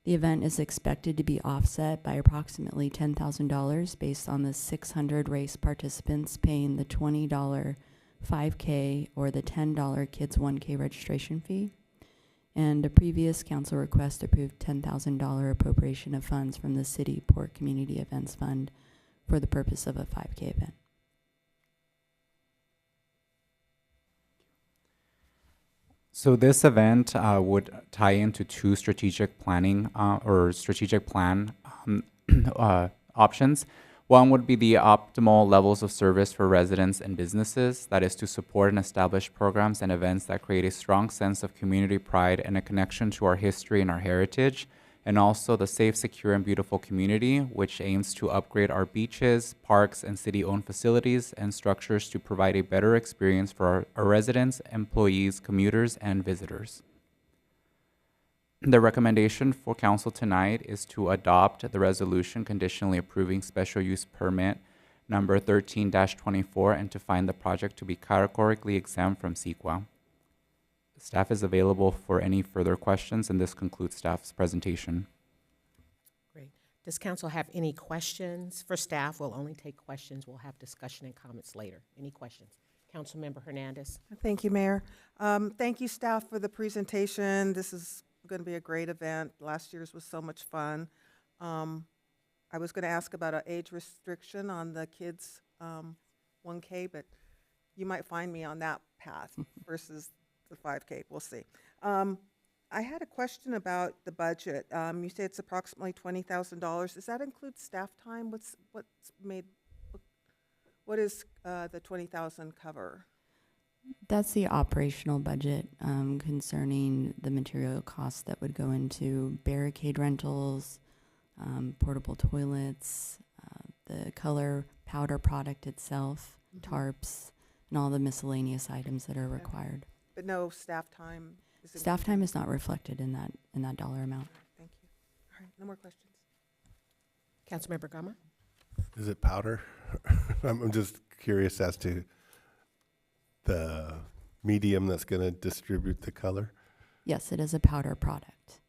The event is expected to be offset by approximately $10,000 based on the 600 race participants paying the $20 5K or the $10 Kids 1K registration fee. And a previous council request approved $10,000 appropriation of funds from the City Port Community Events Fund for the purpose of a 5K event. So this event would tie into two strategic planning strategic plan options. One would be the optimal levels of service for residents and businesses, that is to support and establish programs and events that create a strong sense of community pride and a connection to our history and our heritage, and also the safe, secure, and beautiful community, which aims to upgrade our beaches, parks, and city-owned facilities and structures to provide a better experience for our residents, employees, commuters, and visitors. The recommendation for council tonight is to adopt the resolution conditionally approving special use permit number 13-24 and to find the project to be categorically exempt from CEQA. Staff is available for any further questions, and this concludes staff's presentation. Great. Does council have any questions for staff? We'll only take questions. We'll have discussion and comments later. Any questions? Councilmember Hernandez. Thank you, Mayor. Thank you, staff, for the presentation. This is going to be a great event. Last year's was so much fun. I was going to ask about an age restriction on the kids' 1K, but you might find me on that path versus the 5K. We'll see. I had a question about the budget. You say it's approximately $20,000. Does that include staff time? What is the 20,000 cover? That's the operational budget concerning the material costs that would go into barricade rentals, portable toilets, the color powder product itself, tarps, and all the miscellaneous items that are required. But no staff time? Staff time is not reflected in that dollar amount. Thank you. All right, no more questions. Councilmember Gama? Is it powder? I'm just curious as to the medium that's going to distribute the color. Yes, it is a powder product.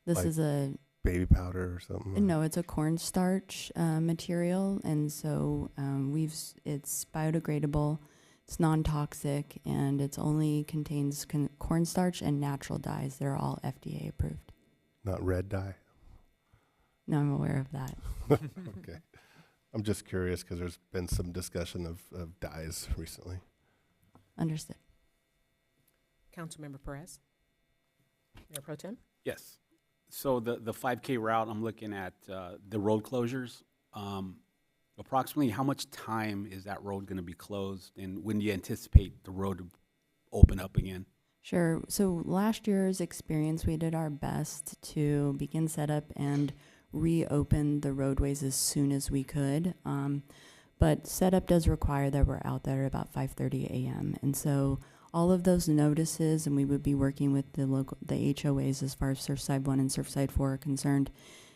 This Like is a baby powder or something? no, it's a cornstarch material, and so it's biodegradable. It's non-toxic, and it only contains cornstarch and natural dyes. They're all FDA approved. Not red dye? No, I'm aware of that. Okay. I'm just curious because there's been some discussion of dyes recently. Understood. Councilmember Perez? Mayor Pro Tem? Yes. So the 5K route, I'm looking at the road closures. Approximately how much time is that road going to be closed, and when do you anticipate the road to open up again? Sure. So last year's experience, we did our best to begin setup and reopen the roadways as soon as we could. But setup does require that we're out there about 5:30 a.m. And so all of those notices, and we would be working with the HOAs as far as Surfside 1 and Surfside 4 are concerned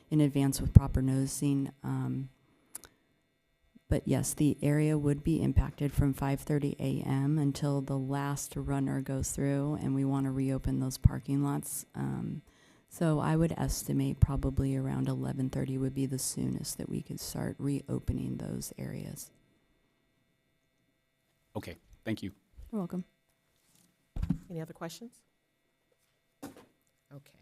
in advance with proper noticing. But yes, the area would be impacted from 5:30 a.m. until the last runner goes through, and we want to reopen those parking lots. So I would estimate probably around 11:30 would be the soonest that we could start reopening those areas. Okay, thank you. You're welcome. Any other questions? Okay.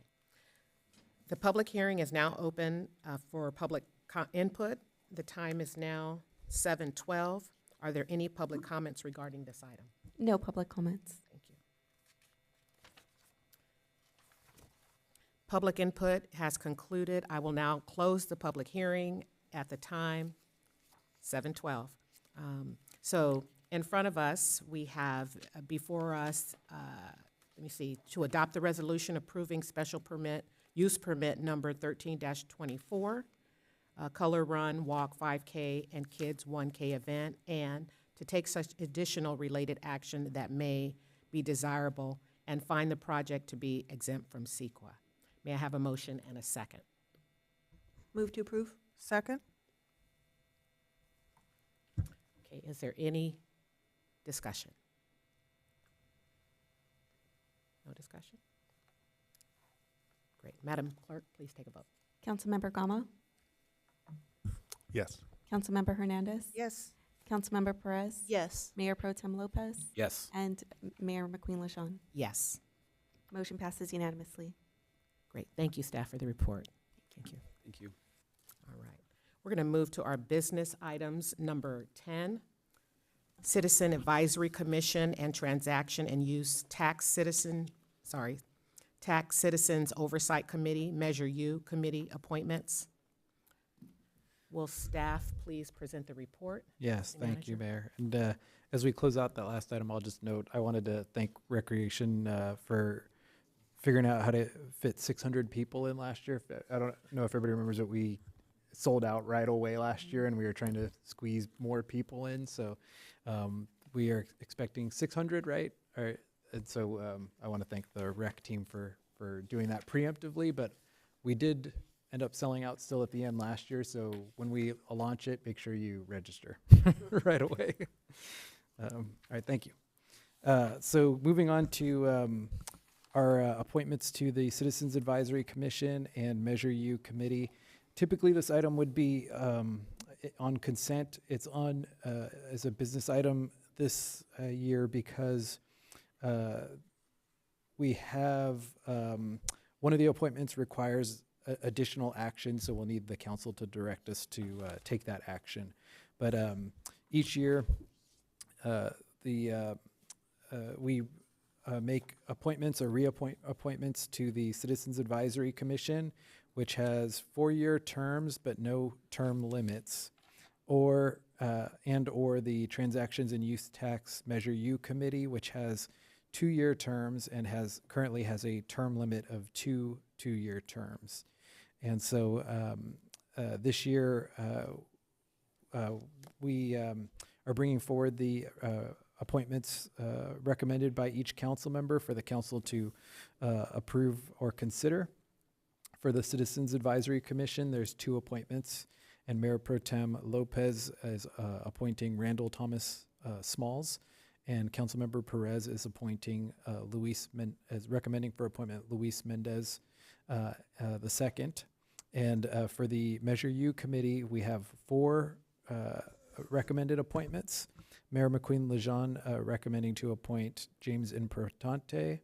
The public hearing is now open for public input. The time is now 7:12. Are there any public comments regarding this item? No public comments. Thank you. Public input has concluded. I will now close the public hearing at the time 7:12. So in front of us, we have before us, let me see, to adopt the resolution approving special permit, use permit number 13-24, Color Run, Walk 5K, and Kids 1K event, and to take such additional related action that may be desirable and find the project to be exempt from CEQA. May I have a motion and a second? Move to approve. Second? Okay, is there any discussion? No discussion? Great. Madam Clerk, please take a vote. Councilmember Gama, Yes. Councilmember Hernandez, Yes. Councilmember Perez, Yes. Mayor Pro Tem Lopez, Yes. and Mayor McQueen-Lejean. Yes. Motion passes unanimously. Great. Thank you, staff, for the report. Thank you. Thank you. All right. We're going to move to our business items, number 10, Citizen Advisory Commission and Transaction and Use Tax Citizens Oversight Committee, Measure U Committee appointments. Will staff please present the report? Yes, City thank you, Manager. Mayor. And as we close out that last item, I'll just note, I wanted to thank Recreation for figuring out how to fit 600 people in last year. I don't know if everybody remembers that we sold out right away last year, and we were trying to squeeze more people in. So we are expecting 600, right? All right. And so I want to thank the rec team for doing that preemptively, but we did end up selling out still at the end last year. So when we launch it, make sure you register right away. All right, thank you. So moving on to our appointments to the Citizens Advisory Commission and Measure U Committee. Typically, this item would be on consent. It's on as a business item this year because we have one of the appointments requires additional action, so we'll need the council to direct us to take that action. But each year, we make appointments or reappoint appointments to the Citizens Advisory Commission, which has 4-year terms but no term limits, or the Transactions and Use Tax Measure U Committee, which has 2-year terms and currently has a term limit of 2-year terms. And so this year we are bringing forward the appointments recommended by each council member for the council to approve or consider. For the Citizens Advisory Commission, there's 2 appointments, and Mayor Pro Tem Lopez is appointing Randall Thomas Smalls, and Councilmember Perez is appointing recommending for appointment Luis Mendez the second. And for the Measure U Committee, we have 4 recommended appointments. Mayor McQueen Lejeune recommending to appoint James Importante,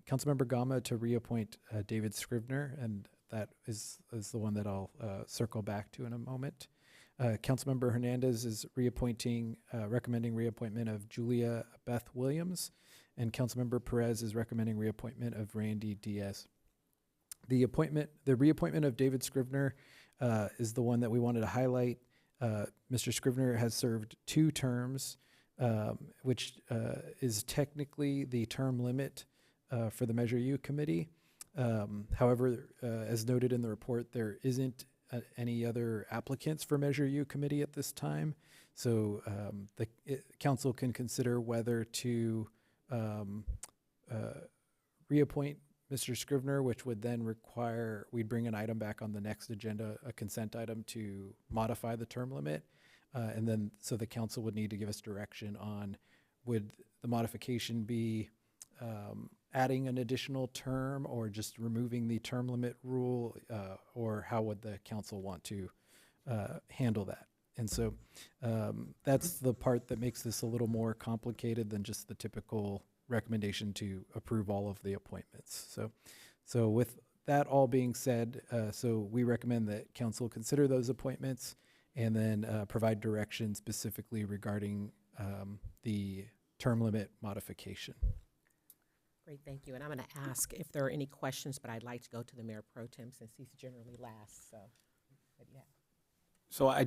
Councilmember Gama to reappoint David Scrivener, and that is the one that I'll circle back to in a moment. Councilmember Hernandez is recommending reappointment of Julia Beth Williams, and Councilmember Perez is recommending reappointment of Randy Diaz. The reappointment of David Scrivener is the one that we wanted to highlight. Mr. Scrivener has served 2 terms, which is technically the term limit for the Measure U Committee. However, as noted in the report, there isn't any other applicants for Measure U Committee at this time. So the council can consider whether to reappoint Mr. Scrivener, which would then require we'd bring an item back on the next agenda, a consent item to modify the term limit. And then so the council would need to give us direction on would the modification be adding an additional term or just removing the term limit rule, or how would the council want to handle that? And so that's the part that makes this a little more complicated than just the typical recommendation to approve all of the appointments. So with that all being said, so we recommend that council consider those appointments and then provide direction specifically regarding the term limit modification. Great, thank you. And I'm going to ask if there are any questions, but I'd like to go to the Mayor Pro Tem since he's generally last, so, but yeah. So I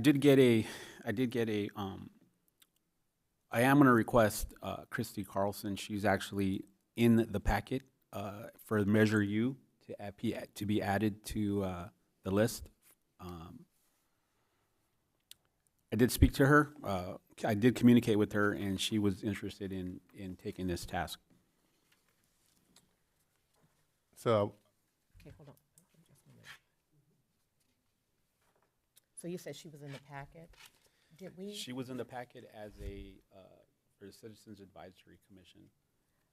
am going to request Christy Carlson. She's actually in the packet for Measure U to be added to the list. I did speak to her. I did communicate with her, and she was interested in taking this task. So, Okay, hold on. Just a minute. So you said she was in the packet? Did we? She was in the packet as for the Citizens Advisory Commission.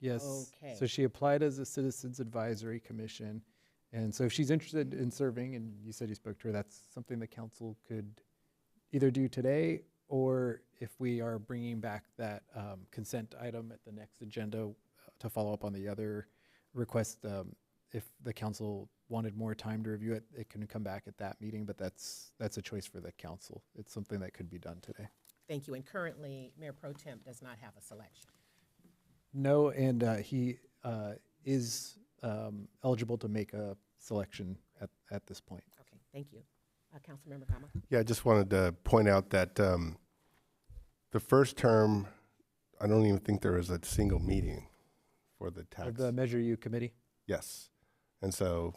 Yes. Okay. So she applied as a Citizens Advisory Commission. And so if she's interested in serving, and you said you spoke to her, that's something the council could either do today, or if we are bringing back that consent item at the next agenda to follow up on the other request, if the council wanted more time to review it, it can come back at that meeting, but that's a choice for the council. It's something that could be done today. Thank you. And currently, Mayor Pro Tem does not have a selection. No, and he is eligible to make a selection at this point. Okay, thank you. Councilmember Gama? yeah, I just wanted to point out that the first term, I don't even think there was a single meeting for the tax. The Measure U Committee? Yes. And so,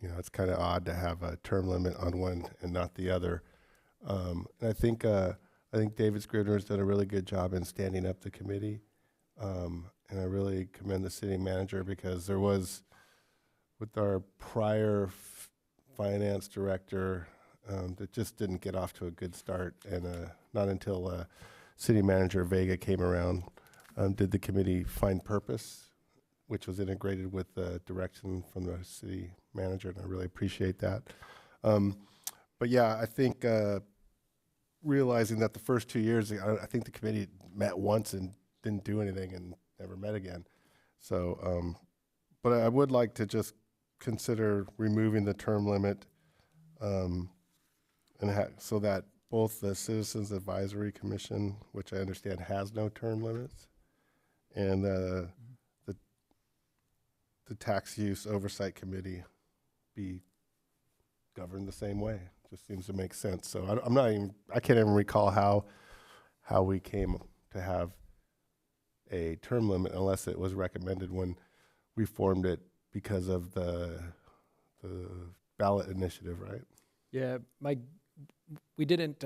it's kind of odd to have a term limit on one and not the other. And I think David Scrivener has done a really good job in standing up the committee. And I really commend the city manager, because there was, with our prior finance director, that just didn't get off to a good start. And not until city manager Vega came around did the committee find purpose, which was integrated with the direction from the city manager, and I really appreciate that. But yeah, I think realizing that the first 2 years, I think the committee met once and didn't do anything and never met again. So, but I would like to just consider removing the term limit, so that both the Citizens Advisory Commission, which I understand has no term limits, and the Tax Use Oversight Committee be governed the same way. Just seems to make sense. So I can't even recall how we came to have a term limit unless it was recommended when we formed it because of the ballot initiative, right? Yeah, we didn't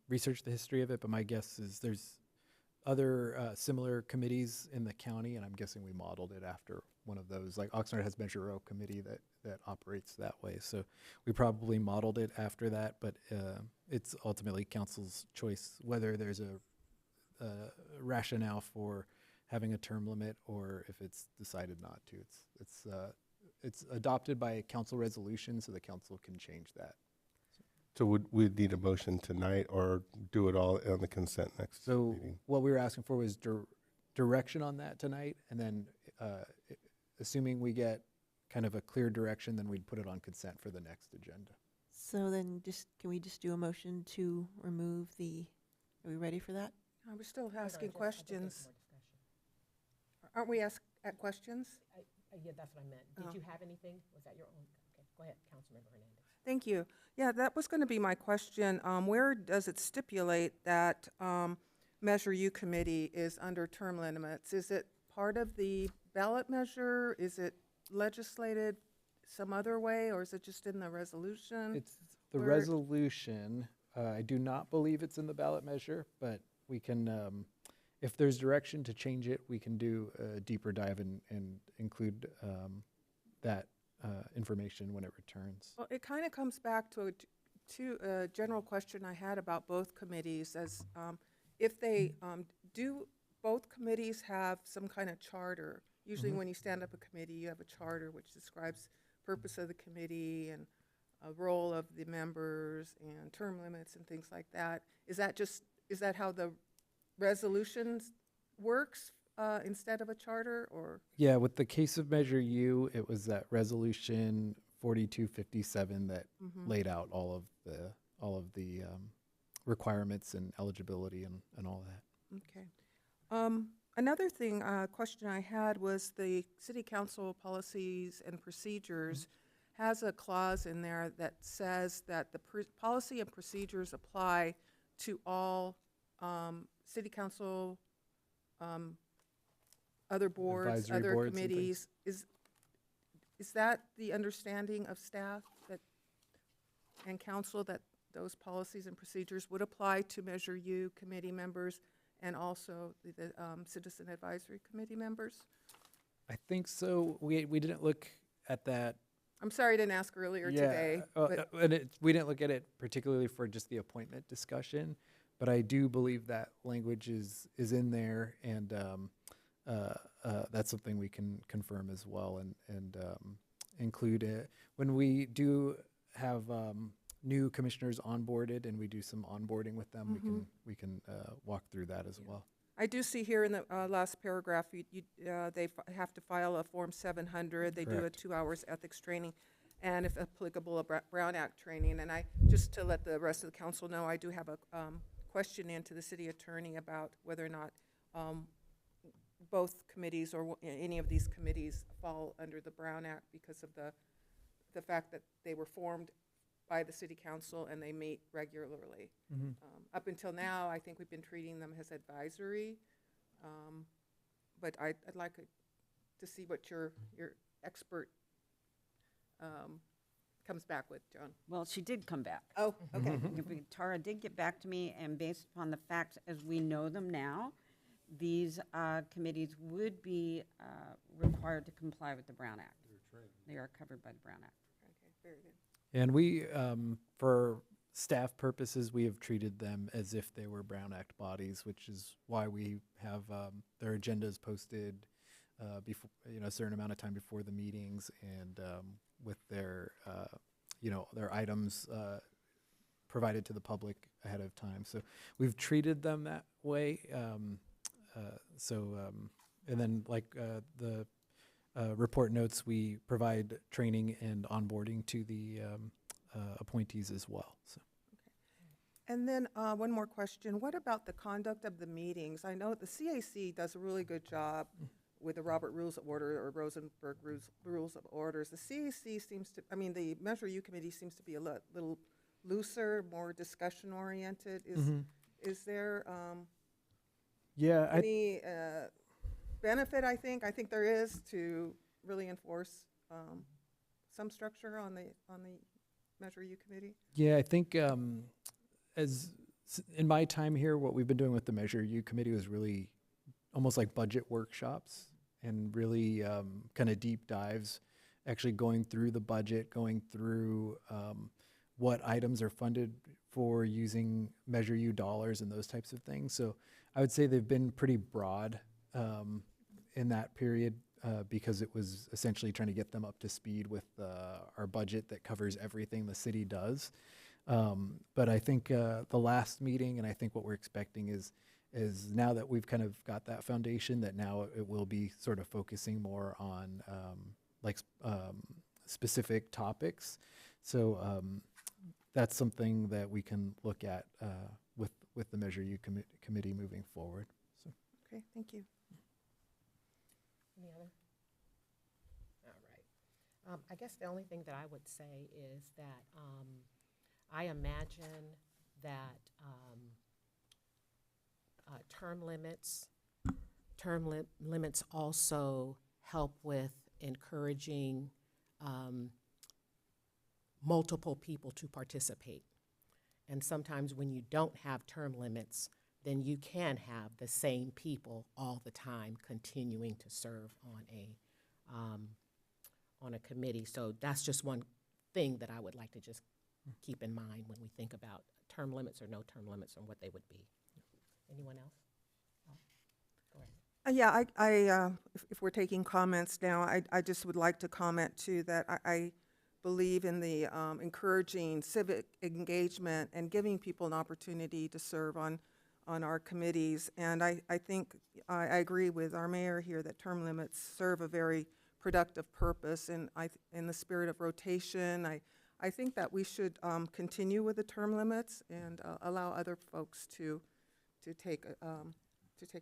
research the history of it, but my guess is there's other similar committees in the county, and I'm guessing we modeled it after one of those. Like Oxnard has Measure Row committee that operates that way, so we probably modeled it after that. But it's ultimately council's choice whether there's a rationale for having a term limit or if it's decided not to. It's adopted by a council resolution, so the council can change that. So would we need a motion tonight or do it all on the consent next So meeting? what we were asking for was direction on that tonight, and then assuming we get kind of a clear direction, then we'd put it on consent for the next agenda. So then can we just do a motion to remove are we ready for that? We're still asking questions. Aren't we at questions? Yeah, that's what I meant. Oh. Did you have anything? Was that your own? Okay, go ahead, Councilmember Hernandez. Thank you. Yeah, that was going to be my question. Where does it stipulate that Measure U committee is under term limits? Is it part of the ballot measure? Is it legislated some other way, or is it just in the resolution? It's the Where- resolution. I do not believe it's in the ballot measure, but we can, if there's direction to change it, we can do a deeper dive and include that information when it returns. Well, it kind of comes back to a general question I had about both committees, as if they do both committees have some kind of charter? Usually when you stand up a committee, you have a charter which describes purpose of the committee and a role of the members and term limits and things like that. Is that how the resolutions works instead of a charter, or? Yeah, with the case of Measure U, it was that resolution 4257 that laid out all of the requirements and eligibility and all that. Okay. Another thing, question I had was the city council policies and procedures has a clause in there that says that the policy and procedures apply to all city council, other boards, Advisory other boards and things. committees. Is that the understanding of staff and council, that those policies and procedures would apply to Measure U committee members and also the Citizen Advisory Committee members? I think so. We didn't look at that. I'm sorry I didn't ask earlier today. But And we didn't look at it particularly for just the appointment discussion, but I do believe that language is in there, and that's something we can confirm as well and include it. When we do have new commissioners onboarded and we do some onboarding with them, we can walk through that as well. I do see here in the last paragraph, they have to file a Form 700. They do a Correct. 2 hours ethics training, and if applicable, a Brown Act training. And just to let the rest of the council know, I do have a question into the city attorney about whether or not both committees or any of these committees fall under the Brown Act because of the fact that they were formed by the city council and they meet regularly. Up until now, I think we've been treating them as advisory, but I'd like to see what your expert comes back with, Joan. Well, she did come back. Oh, okay. Tara did get back to me, and based upon the facts as we know them now, these committees would be required to comply with the Brown Act. They are covered by the Brown Act. Okay, very good. And we, for staff purposes, we have treated them as if they were Brown Act bodies, which is why we have their agendas posted before, a certain amount of time before the meetings, and with their, their items provided to the public ahead of time. So we've treated them that way. And then, like the report notes, we provide training and onboarding to the appointees as well. So. And then one more question. What about the conduct of the meetings? I know the CAC does a really good job with the Robert Rules of Order or Rosenberg Rules of Orders. The CAC seems to, I mean, the Measure U Committee seems to be a little looser, more discussion-oriented. Is there any benefit, I think there is, to really enforce some structure on the Measure U Committee? Yeah, I think in my time here, what we've been doing with the Measure U Committee was really almost like budget workshops and really kind of deep dives, actually going through the budget, going through what items are funded for using Measure U dollars and those types of things. So I would say they've been pretty broad in that period because it was essentially trying to get them up to speed with our budget that covers everything the city does. But I think the last meeting, and I think what we're expecting is now that we've kind of got that foundation, that now it will be sort of focusing more on specific topics. So that's something that we can look at with the Measure U committee moving forward. So. Okay, thank you. Any other? All right. I guess the only thing that I would say is that I imagine that term limits also help with encouraging multiple people to participate. And sometimes when you don't have term limits, then you can have the same people all the time continuing to serve on a committee. So that's just one thing that I would like to just keep in mind when we think about term limits or no term limits and what they would be. Anyone else? Go ahead. Yeah, if we're taking comments now, I just would like to comment too that I believe in the encouraging civic engagement and giving people an opportunity to serve on our committees. And I think I agree with our mayor here that term limits serve a very productive purpose. And in the spirit of rotation, I think that we should continue with the term limits and allow other folks to take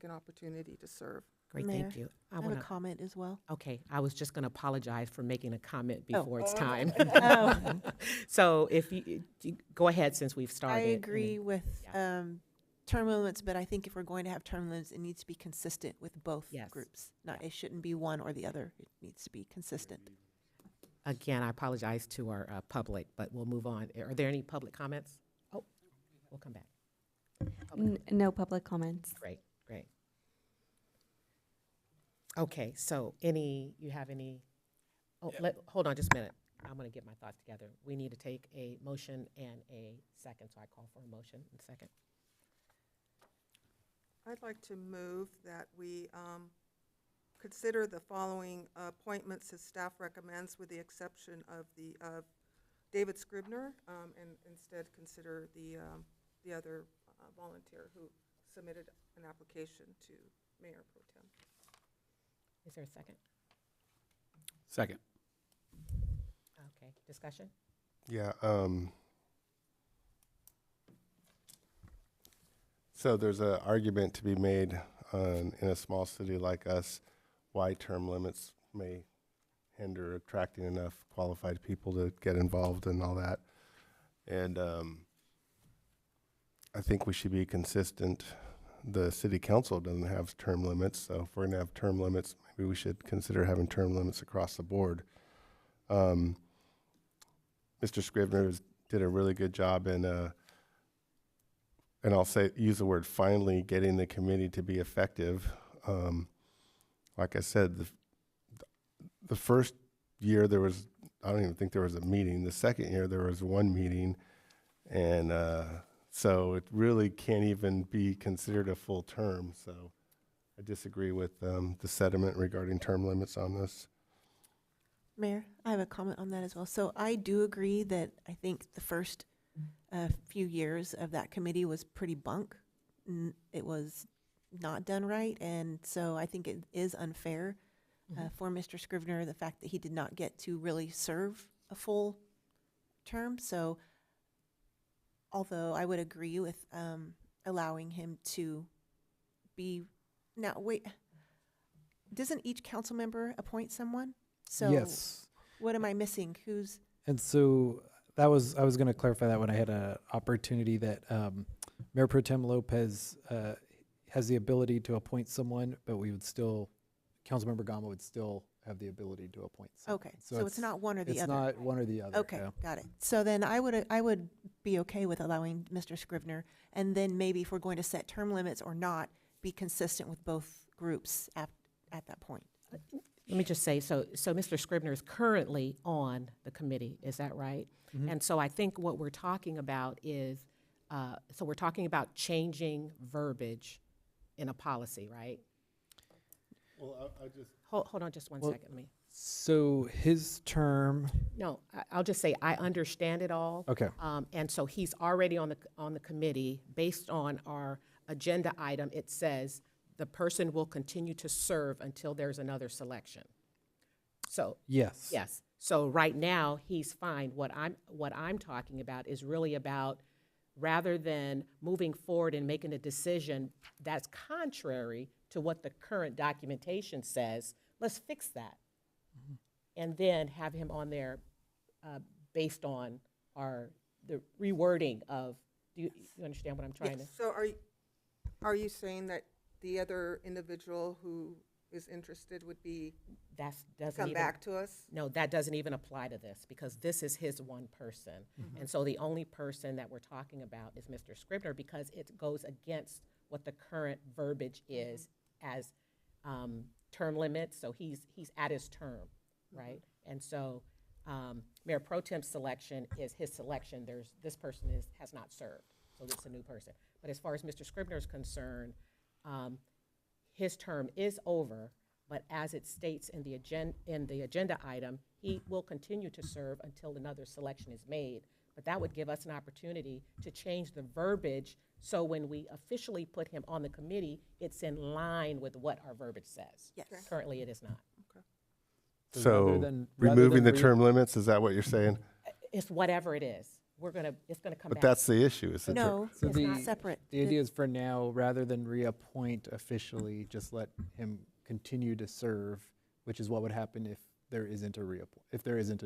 an opportunity to serve. Great, Mayor, thank you. I have a comment as well. Okay, I was just going to apologize for making a comment before it's Oh. time. Oh. So if you go ahead since we've started. I agree with term limits, but I think if we're going to have term limits, it needs to be consistent with both groups. It shouldn't be one or the other. It needs to be consistent. Again, I apologize to our public, but we'll move on. Are there any public comments? Oh, we'll come back. No public comments. Great, great. Okay, so you have any, hold on just a minute. I'm going to get my thoughts together. We need to take a motion and a second, so I call for a motion and second. I'd like to move that we consider the following appointments as staff recommends, with the exception of David Scribner, and instead consider the other volunteer who submitted an application to Mayor Pro Tem. Is there a second? Second. Okay, discussion? Yeah. So there's an argument to be made in a small city like us why term limits may hinder attracting enough qualified people to get involved and all that. And I think we should be consistent. The city council doesn't have term limits, so if we're gonna have term limits, maybe we should consider having term limits across the board. Mr. Scribner did a really good job in, and I'll use the word finally, getting the committee to be effective. Like I said, the first year I don't even think there was a meeting. The second year there was one meeting, and so it really can't even be considered a full term. So I disagree with the sentiment regarding term limits on this. Mayor, I have a comment on that as well. So I do agree that I think the first few years of that committee was pretty bunk. It was not done right, and so I think it is unfair for Mr. Scrivener, the fact that he did not get to really serve a full term. So although I would agree with allowing him to be, now, wait, doesn't each council member appoint someone? So Yes. what am I missing? Who's, And so I was going to clarify that when I had an opportunity that Mayor Pro Tem Lopez has the ability to appoint someone, but we would still, Councilmember Gama would still have the ability to appoint someone. okay, so it's not one or the It's other. not one or the other. Okay, yeah. got it. So then I would be okay with allowing Mr. Scrivener, and then maybe if we're going to set term limits or not, be consistent with both groups at that point. Let me just say, so Mr. Scrivener is currently on the committee, is that right? Mhm. And so I think what we're talking about is, so we're talking about changing verbiage in a policy, right? Well, I just. Hold on just one Well- second, let me. So his term, No, I'll just say, I understand it all. okay. And so he's already on the committee. Based on our agenda item, it says the person will continue to serve until there's another selection. So, Yes. yes. So right now, he's fine. What I'm talking about is really about, rather than moving forward and making a decision that's contrary to what the current documentation says, let's fix that. And then have him on there based on the rewording of, do you understand what I'm trying to? Yes. So are you saying that the other individual who is interested would be, Doesn't come even, back to us? no, that doesn't even apply to this, because this is his one person. And so the only person that we're talking about is Mr. Scrivener, because it goes against what the current verbiage is as term limits, so he's at his term, right? And so Mayor Pro Tem's selection is his selection. This person has not served, so it's a new person. But as far as Mr. Scrivener is concerned, his term is over, but as it states in the agenda item, he will continue to serve until another selection is made. But that would give us an opportunity to change the verbiage, so when we officially put him on the committee, it's in line with what our verbiage says. Yes. Currently, it is not. So rather removing the than term limits, is that what you're saying? It's whatever it is. It's gonna come But back. that's the issue, is the term. No, So it's not separate. The idea is for now, rather than reappoint officially, just let him continue to serve, which is what would happen if there isn't a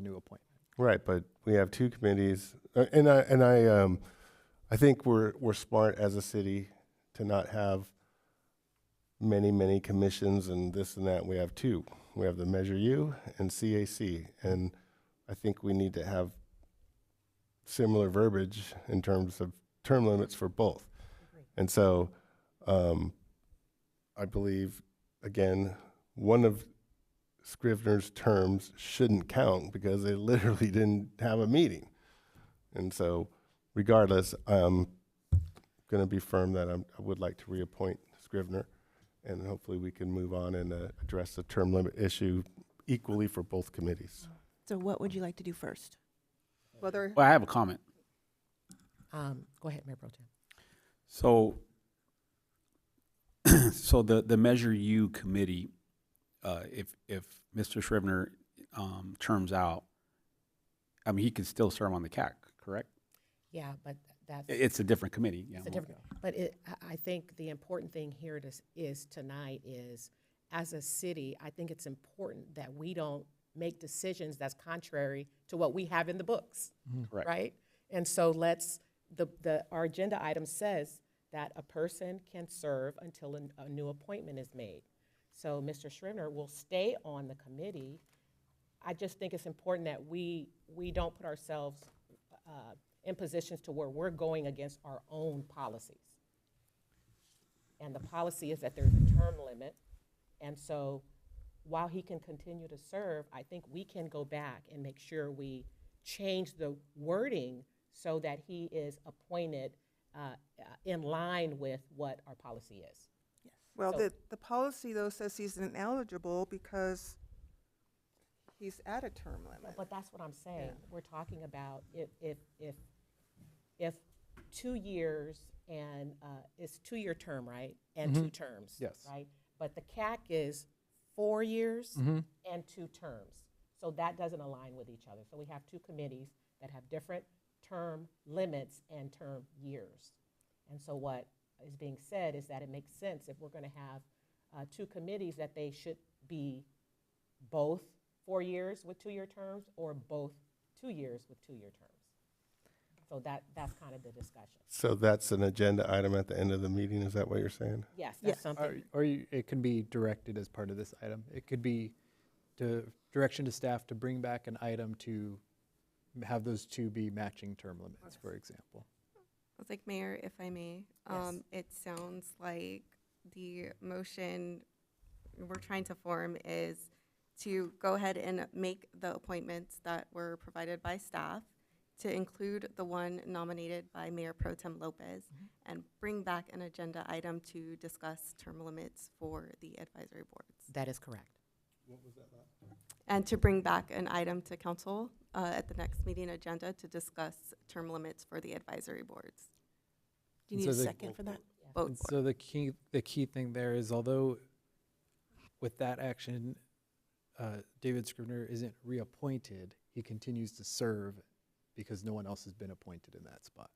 new appointment. Right, but we have two committees, and I think we're smart as a city to not have many commissions and this and that. We have two. We have the Measure U and CAC, and I think we need to have similar verbiage in terms of term limits for both. And so, I believe, again, one of Scrivener's terms shouldn't count because they literally didn't have a meeting. And so regardless, I'm going to be firm that I would like to reappoint Scrivener, and hopefully we can move on and address the term limit issue equally for both committees. So what would you like to do first? Whether, Well, I have a comment. Go ahead, Mayor Pro Tem. So, so the Measure U committee, if Mr. Scrivener terms out, I mean, he can still serve on the CAC, correct? Yeah, but that's. It's a different committee. Yeah. It's a different, but I think the important thing here is tonight is, as a city, I think it's important that we don't make decisions that's contrary to what we have in the books, Correct. right? And so our agenda item says that a person can serve until a new appointment is made. So Mr. Scrivener will stay on the committee. I just think it's important that we don't put ourselves in positions to where we're going against our own policies. And the policy is that there's a term limit. And so while he can continue to serve, I think we can go back and make sure we change the wording so that he is appointed in line with what our policy is. well, So- the policy though says he's ineligible because he's at a term limit. But that's what I'm saying. We're talking about if 2 years and it's 2-year term, right? And 2 terms. Yes. Right? But the CAC is 4 years Mhm. and 2 terms. So that doesn't align with each other. So we have 2 committees that have different term limits and term years. And so what is being said is that it makes sense if we're going to have 2 committees that they should be both 4 years with 2-year terms or both 2 years with 2-year terms. So that's kind of the discussion. So that's an agenda item at the end of the meeting, is that what you're saying? Yes, that's something. It can be directed as part of this item. It could be direction to staff to bring back an item to have those 2 be matching term limits, for example. I was like, Mayor, if I may, Yes. it sounds like the motion we're trying to form is to go ahead and make the appointments that were provided by staff, to include the one nominated by Mayor Pro Tem Lopez, and bring back an agenda item to discuss term limits for the advisory boards. That is correct. And to bring back an item to council at the next meeting agenda to discuss term limits for the advisory boards. Do you And need a so the- second for that? Both And boards. so the key thing there is, although with that action, David Scrivener isn't reappointed, he continues to serve because no one else has been appointed in that spot.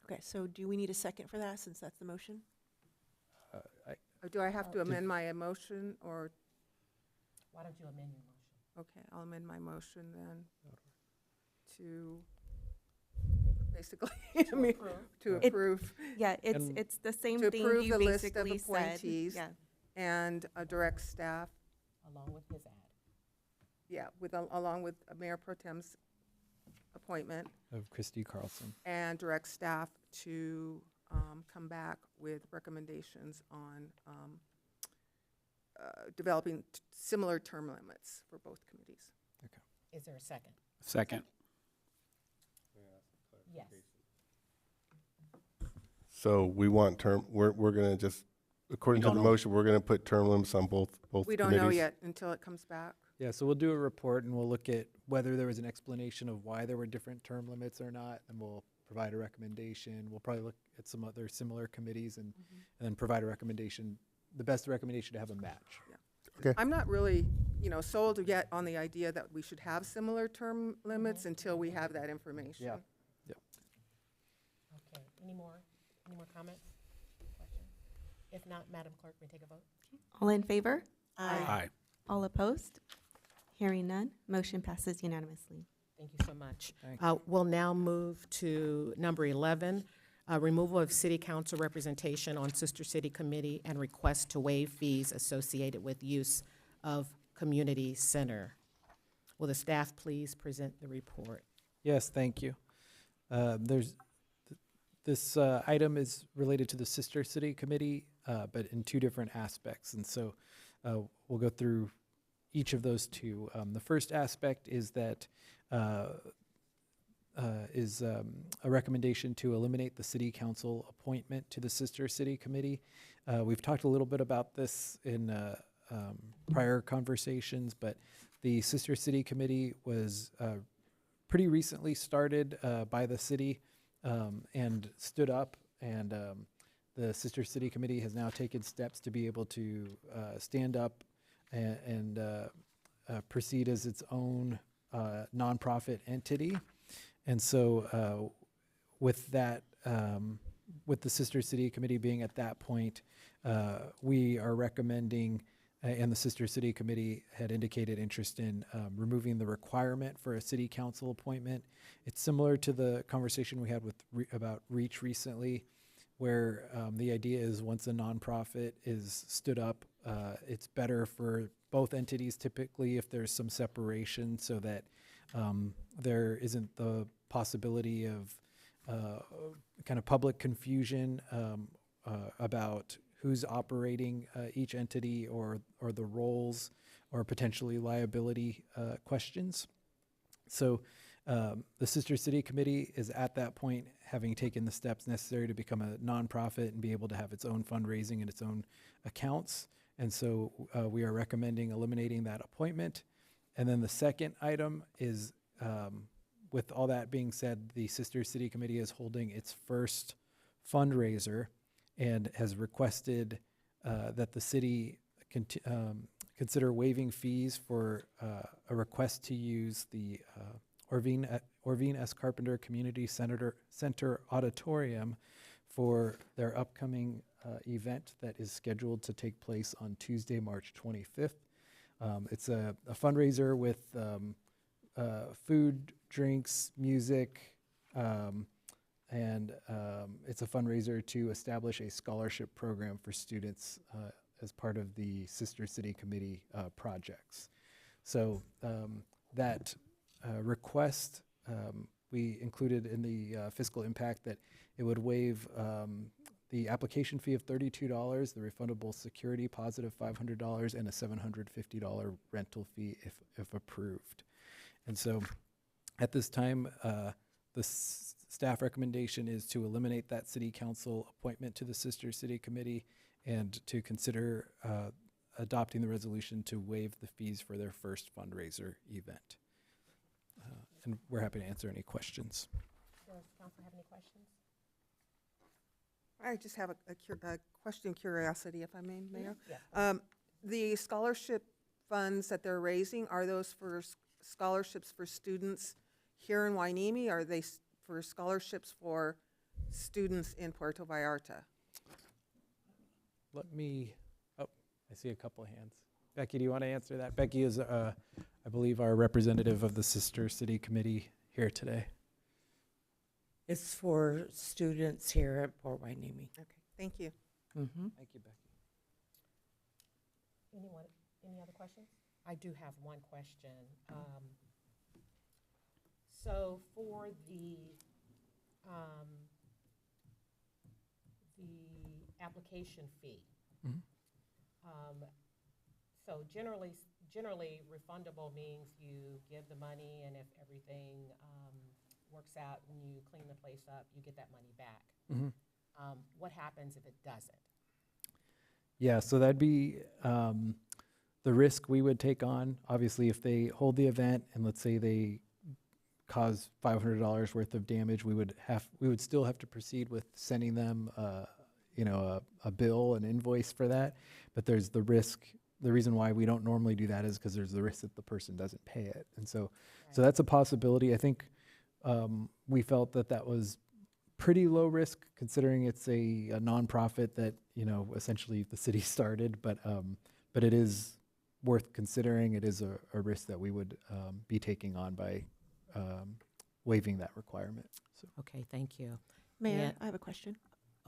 Okay, so do we need a second for that, since that's the motion? Or do I have to amend my motion, or, Why don't you amend your motion? okay, I'll amend my motion then to basically, I mean, to It- approve, Yeah, And- it's the same to thing approve you the list of basically said. appointees. Yeah. and direct staff, Along with his ad. yeah, along with Mayor Pro Tem's appointment, Of Christy Carlson. and direct staff to come back with recommendations on developing similar term limits for both committees. Is there a second? Second. Yes. So we want we're gonna just, according to don't the know. motion, we're gonna put term limits on both We don't know committees? yet until it comes back. Yeah, so we'll do a report and we'll look at whether there was an explanation of why there were different term limits or not, and we'll provide a recommendation. We'll probably look at some other similar committees and then provide a recommendation, the best recommendation to have a match. I'm not really, sold yet on the idea that we should have similar term limits until we have that information. Yeah. Okay, any more comments, questions? If not, Madam Clerk, we take a vote? All in favor? Aye. All opposed? Hearing none, motion passes unanimously. Thank you so much. Thank We'll now move to number 11, removal of city council representation on Sister City Committee and request to waive fees associated with use of community center. Will the staff please present the report? Yes, thank you. This item is related to the Sister City Committee, but in 2 different aspects. And so we'll go through each of those 2. The first aspect is that a recommendation to eliminate the city council appointment to the Sister City Committee. We've talked a little bit about this in prior conversations, but the Sister City Committee was pretty recently started by the city and stood up, and the Sister City Committee has now taken steps to be able to stand up and proceed as its own nonprofit entity. And so with that, with the Sister City Committee being at that point, we are recommending, and the Sister City Committee had indicated interest in removing the requirement for a city council appointment. It's similar to the conversation we had with about REACH recently, where the idea is once a nonprofit is stood up, it's better for both entities typically if there's some separation, so that there isn't the possibility of kind of public confusion about who's operating each entity or the roles or potentially liability questions. So the Sister City Committee is at that point, having taken the steps necessary to become a nonprofit and be able to have its own fundraising and its own accounts. And so we are recommending eliminating that appointment. And then the second item is, with all that being said, the Sister City Committee is holding its first fundraiser and has requested that the city consider waiving fees for a request to use the Orvine S. Carpenter Community Center Auditorium for their upcoming event that is scheduled to take place on Tuesday, March 25th. It's a fundraiser with food, drinks, music, and it's a fundraiser to establish a scholarship program for students as part of the Sister City Committee projects. So that request, we included in the fiscal impact that it would waive the application fee of $32, the refundable security deposit of $500, and a $750 rental fee if approved. And so at this time, the staff recommendation is to eliminate that city council appointment to the Sister City Committee and to consider adopting the resolution to waive the fees for their first fundraiser event. And we're happy to answer any questions. Does council have any questions? I just have a question, curiosity, if I may, Mayor. Yeah. The scholarship funds that they're raising, are those for scholarships for students here in Wainimi? Or are they for scholarships for students in Puerto Vallarta? Let me, oh, I see a couple of hands. Becky, do you want to answer that? Becky is, I believe, our representative of the Sister City Committee here today. It's for students here at Port Hueneme. Okay, thank you. Mm-hmm. Thank you, Becky. Anyone, any other questions? I do have one question. So for the application fee, Mhm. so generally refundable means you give the money, and if everything works out and you clean the place up, you get that money back. Mhm. What happens if it doesn't? Yeah, so that'd be the risk we would take on. Obviously, if they hold the event and let's say they cause $500 worth of damage, we would still have to proceed with sending them, a bill, an invoice for that. But there's the risk. The reason why we don't normally do that is because there's the risk that the person doesn't pay it, and so that's a possibility. I think we felt that was pretty low risk considering it's a nonprofit that essentially the city started, but it is worth considering. It is a risk that we would be taking on by waiving that requirement. So. Okay, thank you. Mayor, Yeah. I have a question.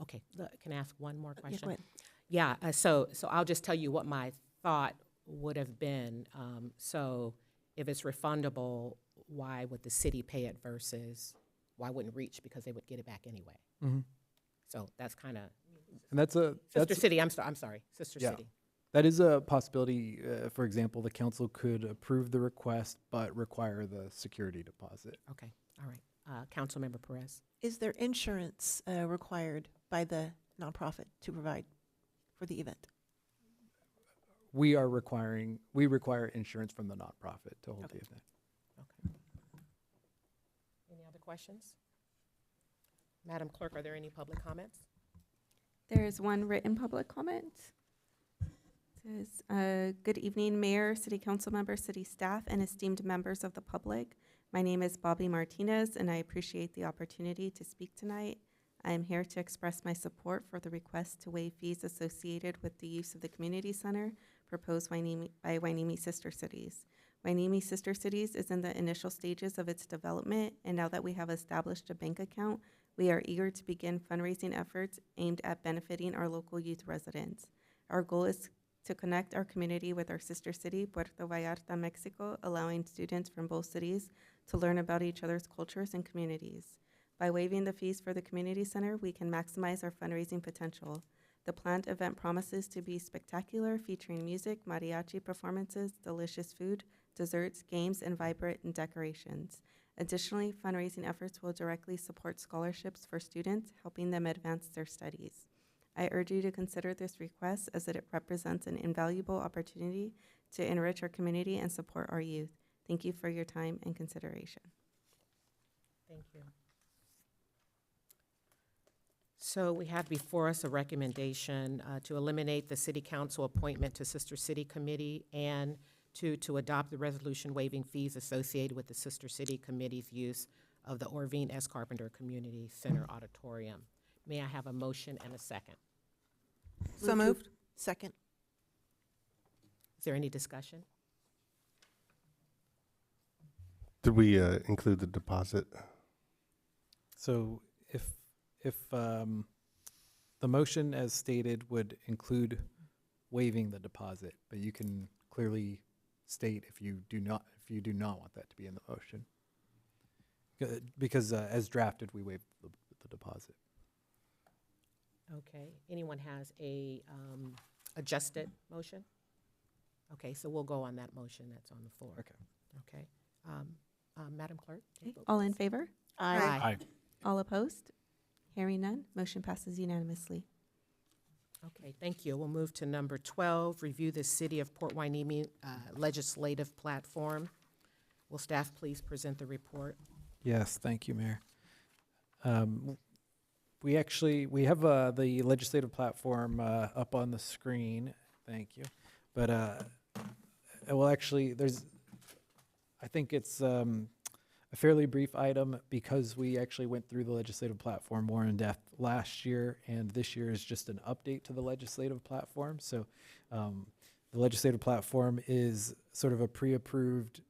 Okay, can I ask one more question? Yeah, go ahead. Yeah, so I'll just tell you what my thought would have been. So if it's refundable, why would the city pay it versus why wouldn't Reach, because they would get it back anyway? Mm-hmm. So that's kind of And that's Sister City. I'm sorry, Sister Yeah. City. That is a possibility. For example, the council could approve the request but require the security deposit. Okay, all right. Councilmember Perez. Is there insurance required by the nonprofit to provide for the event? We require insurance from the nonprofit to hold the event. Okay. Any other questions? Madam Clerk, are there any public comments? There is one written public comment. It says, good evening, Mayor, City Council members, city staff, and esteemed members of the public. My name is Bobby Martinez, and I appreciate the opportunity to speak tonight. I am here to express my support for the request to waive fees associated with the use of the community center proposed by Hueneme Sister Cities. Hueneme Sister Cities is in the initial stages of its development, and now that we have established a bank account, we are eager to begin fundraising efforts aimed at benefiting our local youth residents. Our goal is to connect our community with our sister city, Puerto Vallarta, Mexico, allowing students from both cities to learn about each other's cultures and communities. By waiving the fees for the community center, we can maximize our fundraising potential. The planned event promises to be spectacular, featuring music, mariachi performances, delicious food, desserts, games, and vibrant decorations. Additionally, fundraising efforts will directly support scholarships for students, helping them advance their studies. I urge you to consider this request as it represents an invaluable opportunity to enrich our community and support our youth. Thank you for your time and consideration. Thank you. So we have before us a recommendation to eliminate the city council appointment to Sister City Committee and to adopt the resolution waiving fees associated with the Sister City Committee's use of the Orvine S. Carpenter Community Center Auditorium. May I have a motion and a second? So moved. Second. Is there any discussion? Did we include the deposit? So if the motion as stated would include waiving the deposit, but you can clearly state if you do not want that to be in the motion. Because as drafted, we waived the deposit. Okay, anyone has a adjusted motion? Okay, so we'll go on that motion that's on the floor. Okay. Okay. Madam Clerk? take vote, All in please. favor? Aye. All opposed? Hearing none, motion passes unanimously. Okay, thank you. We'll move to number 12, review the City of Port Hueneme legislative platform. Will staff please present the report? Yes, thank you, Mayor. We have the legislative platform up on the screen. Thank you. But well, actually, I think it's a fairly brief item because we actually went through the legislative platform more in depth last year, and this year is just an update to the legislative platform. So the legislative platform is sort of a pre-approved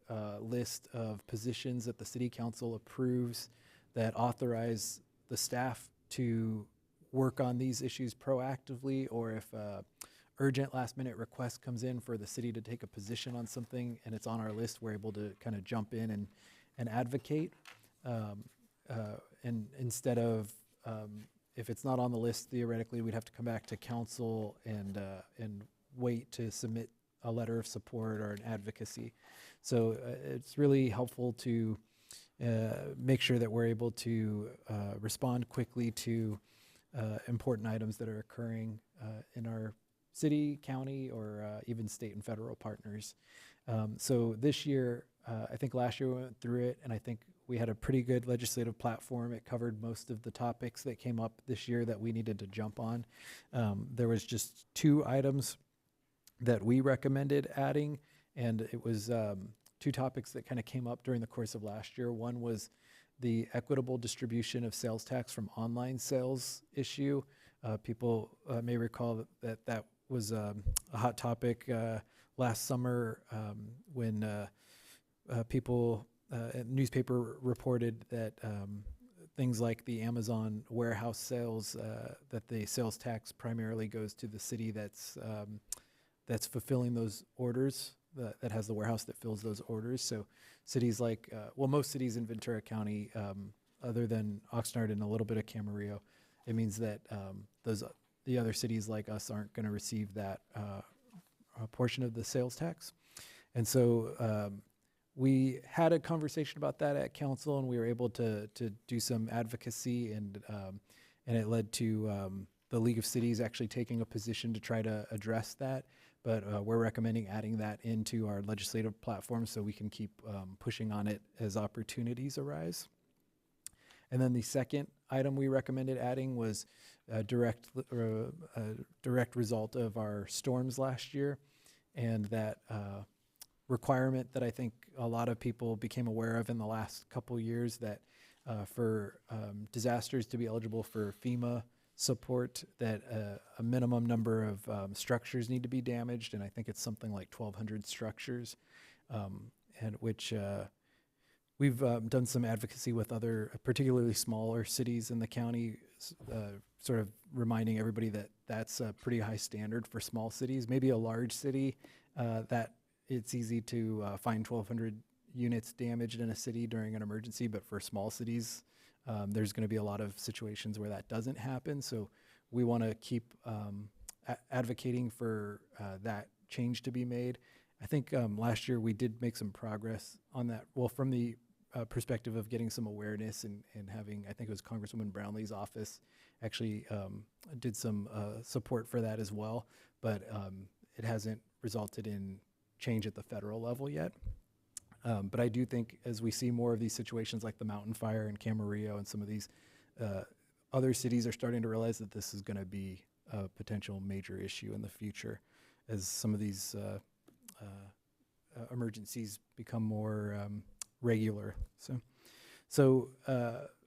list of positions that the city council approves that authorize the staff to work on these issues proactively, or if urgent last-minute request comes in for the city to take a position on something and it's on our list, we're able to kind of jump in and advocate. And instead of, if it's not on the list, theoretically, we'd have to come back to council and wait to submit a letter of support or an advocacy. So it's really helpful to make sure that we're able to respond quickly to important items that are occurring in our city, county, or even state and federal partners. So this year, I think last year we went through it, and I think we had a pretty good legislative platform. It covered most of the topics that came up this year that we needed to jump on. There was just 2 items that we recommended adding, and it was 2 topics that kind of came up during the course of last year. One was the equitable distribution of sales tax from online sales issue. People may recall that was a hot topic last summer when people, newspaper reported that things like the Amazon warehouse sales, that the sales tax primarily goes to the city that's fulfilling those orders, that has the warehouse that fills those orders. So cities like, most cities in Ventura County, other than Oxnard and a little bit of Camarillo, it means that the other cities like us aren't going to receive that portion of the sales tax. And so we had a conversation about that at council, and we were able to do some advocacy, and it led to the League of Cities actually taking a position to try to address that. But we're recommending adding that into our legislative platform so we can keep pushing on it as opportunities arise. And then the second item we recommended adding was a direct result of our storms last year, and that requirement that I think a lot of people became aware of in the last couple years, that for disasters to be eligible for FEMA support, that a minimum number of structures need to be damaged, and I think it's something like 1,200 structures, and which we've done some advocacy with other, particularly smaller cities in the county, sort of reminding everybody that that's a pretty high standard for small cities. Maybe a large city, that it's easy to find 1,200 units damaged in a city during an emergency, but for small cities, there's going to be a lot of situations where that doesn't happen. So we want to keep advocating for that change to be made. I think last year we did make some progress on that. Well, from the perspective of getting some awareness and having, I think it was Congresswoman Brownlee's office actually did some support for that as well, but it hasn't resulted in change at the federal level yet. But I do think as we see more of these situations like the Mountain Fire and Camarillo and some of these other cities are starting to realize that this is going to be a potential major issue in the future as some of these emergencies become more regular. So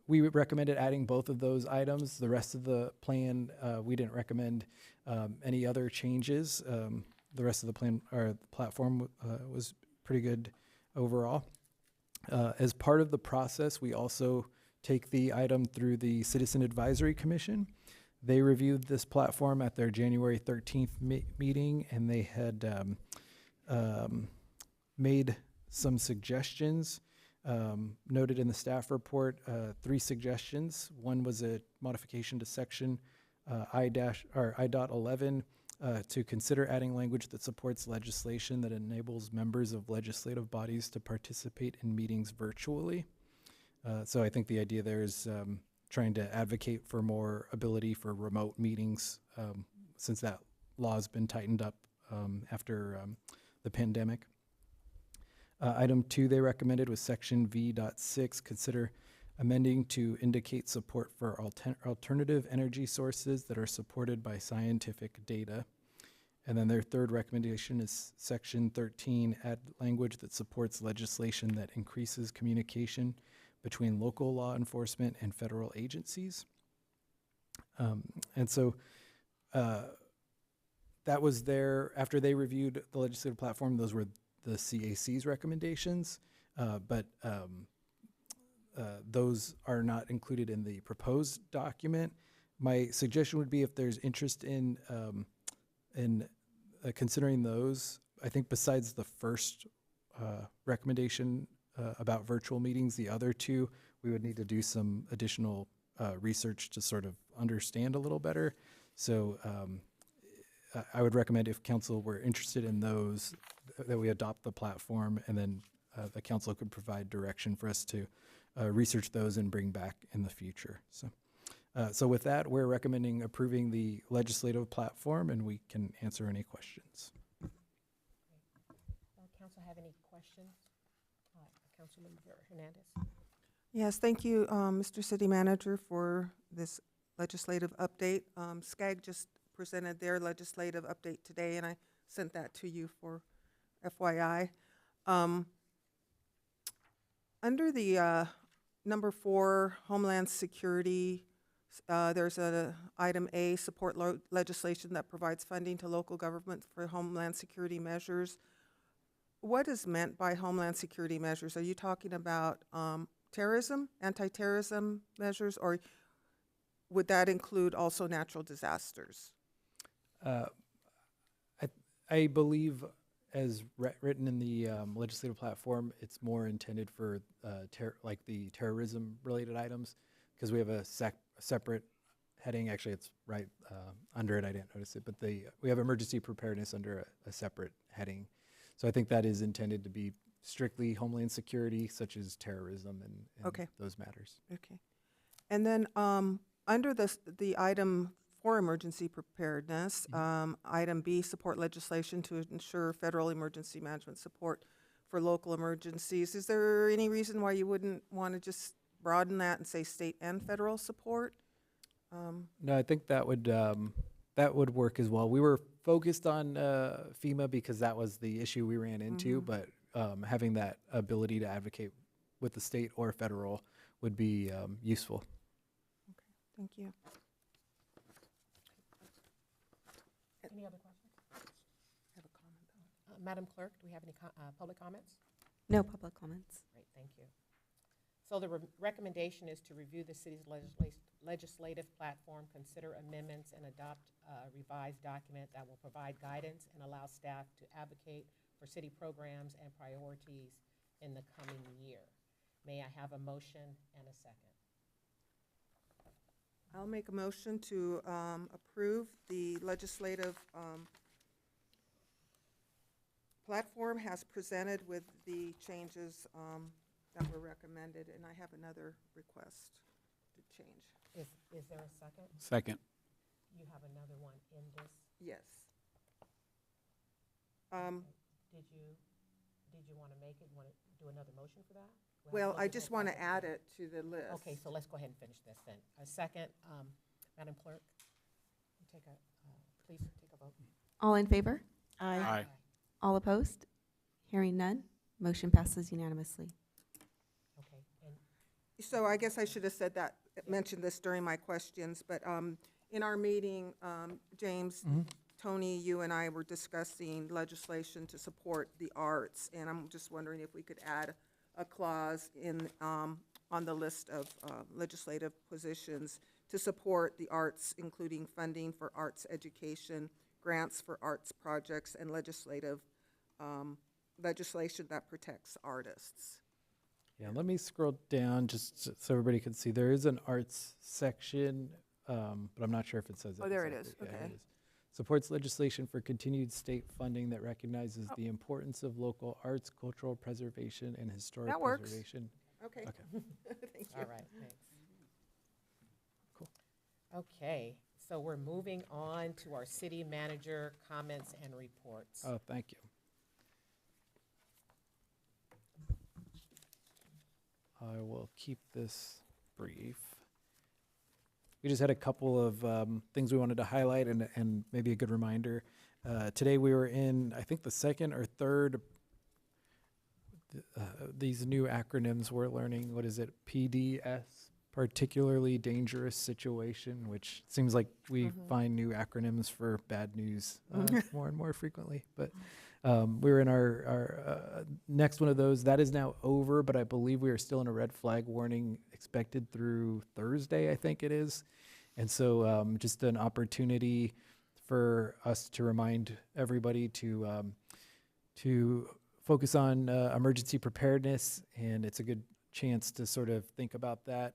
we recommended adding both of those items. The rest of the plan, we didn't recommend any other changes. The rest of the plan or the platform was pretty good overall. As part of the process, we also take the item through the Citizen Advisory Commission. They reviewed this platform at their January 13th meeting, and they had made some suggestions noted in the staff report. 3 suggestions. One was a modification to section I.11 to consider adding language that supports legislation that enables members of legislative bodies to participate in meetings virtually. So I think the idea there is trying to advocate for more ability for remote meetings since that law has been tightened up after the pandemic. Item 2 they recommended was section V.6, consider amending to indicate support for alternative energy sources that are supported by scientific data. And then their third recommendation is section 13, add language that supports legislation that increases communication between local law enforcement and federal agencies. And so that was there, after they reviewed the legislative platform, those were the CAC's recommendations, but those are not included in the proposed document. My suggestion would be if there's interest in considering those, I think besides the first recommendation about virtual meetings, the other 2, we would need to do some additional research to sort of understand a little better. So I would recommend if council were interested in those, that we adopt the platform, and then the council could provide direction for us to research those and bring back in the future. So with that, we're recommending approving the legislative platform, and we can answer any questions. Council have any questions? Councilmember Hernandez. Yes, thank you, Mr. City Manager, for this legislative update. SCAG just presented their legislative update today, and I sent that to you for FYI. Under the number 4, Homeland Security, there's a item A, support legislation that provides funding to local governments for Homeland Security measures. What is meant by Homeland Security measures? Are you talking about terrorism, anti-terrorism measures, or would that include also natural disasters? I believe, as written in the legislative platform, it's more intended for like the terrorism-related items, because we have a separate heading. Actually, it's right under it. I didn't notice it, but we have emergency preparedness under a separate heading. So I think that is intended to be strictly Homeland Security, such as terrorism and Okay. those matters. Okay. And then under the item for emergency preparedness, item B, support legislation to ensure federal emergency management support for local emergencies. Is there any reason why you wouldn't want to just broaden that and say state and federal support? No, I think that would work as well. We were focused on FEMA because that was the issue we ran into, but having that ability to advocate with the state or federal would be useful. Okay, thank you. Any other questions? I have a comment. Madam Clerk, do we have any public comments? No public comments. Great, thank you. So the recommendation is to review the city's legislative platform, consider amendments, and adopt a revised document that will provide guidance and allow staff to advocate for city programs and priorities in the coming year. May I have a motion and a second? I'll make a motion to approve the legislative platform as presented with the changes that were recommended, and I have another request to change. Is there a second? Second. You have another one in this? Yes. Did you want to make it, want to do another motion for that? Well, I just want to add it to the list. Okay, so let's go ahead and finish this then. A second, Madam Clerk, you take a, please take a vote. All in favor? Aye. All opposed? Hearing none, motion passes unanimously. Okay, and So I guess I should have said that, mentioned this during my questions, but in our meeting, James, Tony, you and I were discussing legislation to support the arts, and I'm just wondering if we could add a clause in, on the list of legislative positions to support the arts, including funding for arts education, grants for arts projects, and legislation that protects artists. Yeah, let me scroll down just so everybody can see. There is an arts section, but I'm not sure if it says it. Oh, there it exactly. is, Yeah, okay. it is. Supports legislation for continued state funding that recognizes the importance of local arts, cultural preservation, and historic That works. preservation. Okay. Okay. Thank you. all right, thanks. Cool. Okay, so we're moving on to our city manager comments and reports. Oh, thank you. I will keep this brief. We just had a couple of things we wanted to highlight and maybe a good reminder. Today we were in, I think, the second or third, these new acronyms we're learning. What is it? PDS, particularly dangerous situation, which seems like we find new acronyms for bad news more and more frequently. But we were in our next one of those. That is now over, but I believe we are still in a red flag warning expected through Thursday, I think it is. And so just an opportunity for us to remind everybody to focus on emergency preparedness, and it's a good chance to sort of think about that.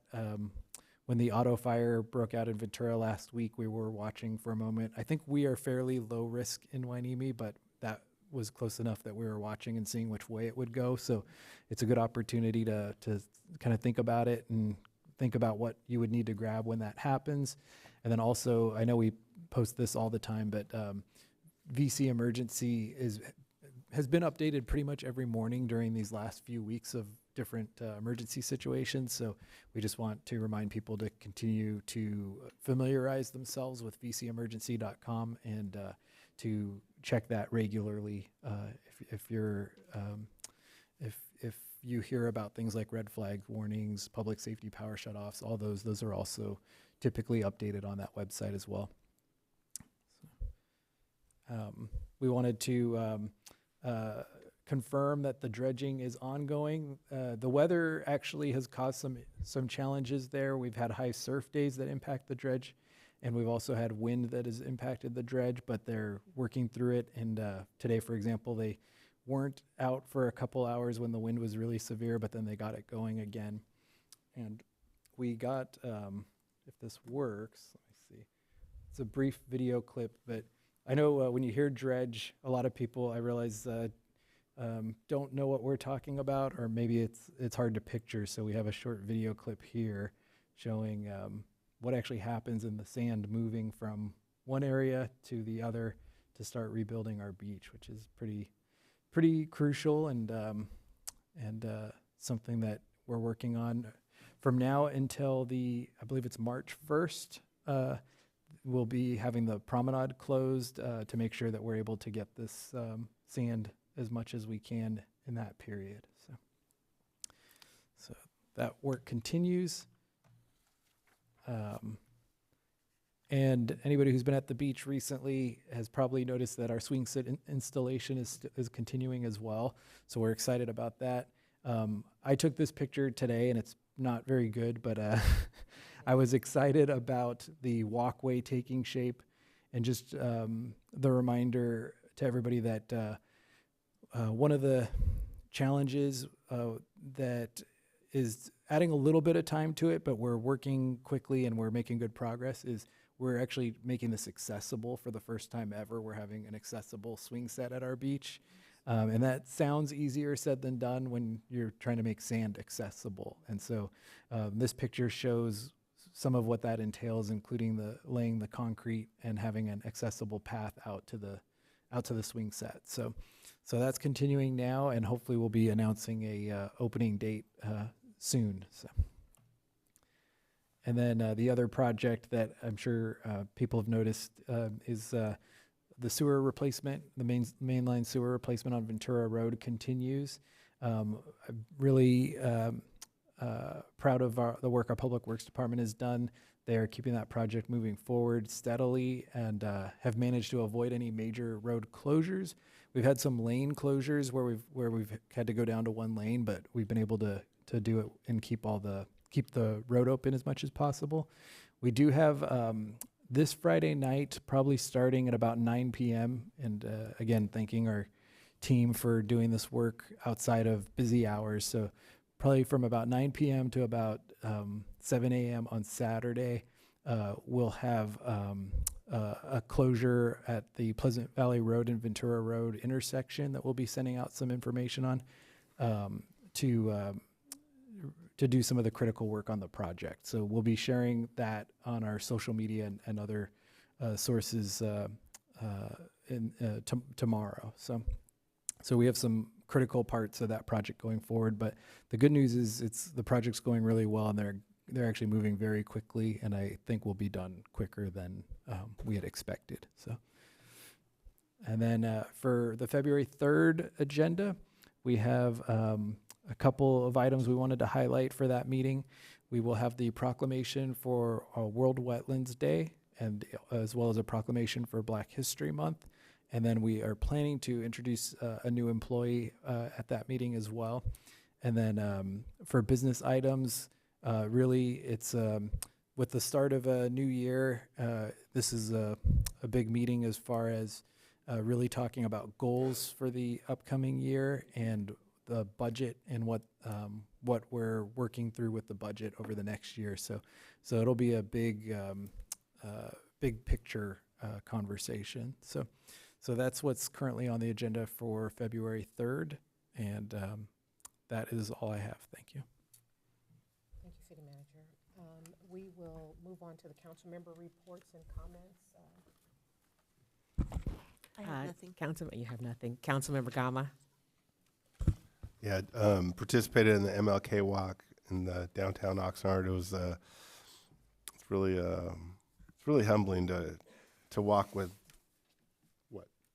When the auto fire broke out in Ventura last week, we were watching for a moment. I think we are fairly low risk in Hueneme, but that was close enough that we were watching and seeing which way it would go. So it's a good opportunity to kind of think about it and think about what you would need to grab when that happens. And then also, I know we post this all the time, but VC emergency has been updated pretty much every morning during these last few weeks of different emergency situations. So we just want to remind people to continue to familiarize themselves with vcemergency.com and to check that regularly if you hear about things like red flag warnings, public safety power shutoffs, all those are also typically updated on that website as well. We wanted to confirm that the dredging is ongoing. The weather actually has caused some challenges there. We've had high surf days that impact the dredge, and we've also had wind that has impacted the dredge, but they're working through it. And today, for example, they weren't out for a couple hours when the wind was really severe, but then they got it going again. And we got, if this works, let me see. It's a brief video clip, but I know when you hear dredge, a lot of people, I realize, don't know what we're talking about, or maybe it's hard to picture. So we have a short video clip here showing what actually happens in the sand moving from one area to the other to start rebuilding our beach, which is pretty crucial and something that we're working on from now until I believe it's March 1st. We'll be having the promenade closed to make sure that we're able to get this sand as much as we can in that period. So that work continues. And anybody who's been at the beach recently has probably noticed that our swing set installation is continuing as well. So we're excited about that. I took this picture today, and it's not very good, but I was excited about the walkway taking shape, and just the reminder to everybody that one of the challenges that is adding a little bit of time to it, but we're working quickly and we're making good progress, is we're actually making this accessible for the first time ever. We're having an accessible swing set at our beach. And that sounds easier said than done when you're trying to make sand accessible. And so this picture shows some of what that entails, including laying the concrete and having an accessible path out to the out to the swing set. So that's continuing now, and hopefully we'll be announcing a opening date soon. So. And then the other project that I'm sure people have noticed is the sewer replacement. The mainline sewer replacement on Ventura Road continues. I'm really proud of the work our Public Works Department has done. They are keeping that project moving forward steadily and have managed to avoid any major road closures. We've had some lane closures where we've had to go down to one lane, but we've been able to do it and keep the road open as much as possible. We do have this Friday night, probably starting at about 9 p.m. And again, thanking our team for doing this work outside of busy hours. So probably from about 9 p.m. to about 7 a.m. on Saturday, we'll have a closure at the Pleasant Valley Road and Ventura Road intersection that we'll be sending out some information on to do some of the critical work on the project. So we'll be sharing that on our social media and other sources tomorrow. So we have some critical parts of that project going forward, but the good news is the project's going really well, and they're actually moving very quickly, and I think we'll be done quicker than we had expected. So, and then for the February 3rd agenda, we have a couple of items we wanted to highlight for that meeting. We will have the proclamation for World Wetlands Day, and as well as a proclamation for Black History Month. And then we are planning to introduce a new employee at that meeting as well. And then for business items, really it's with the start of a new year, this is a big meeting as far as really talking about goals for the upcoming year and the budget and what we're working through with the budget over the next year. So it'll be a big picture conversation. So that's what's currently on the agenda for February 3rd, and that is all I have. Thank you. Thank you, City Manager. We will move on to the council member reports and comments. I have nothing. You have nothing. Councilmember Gama. Yeah, participated in the MLK walk in the downtown Oxnard. It was it's really humbling to walk with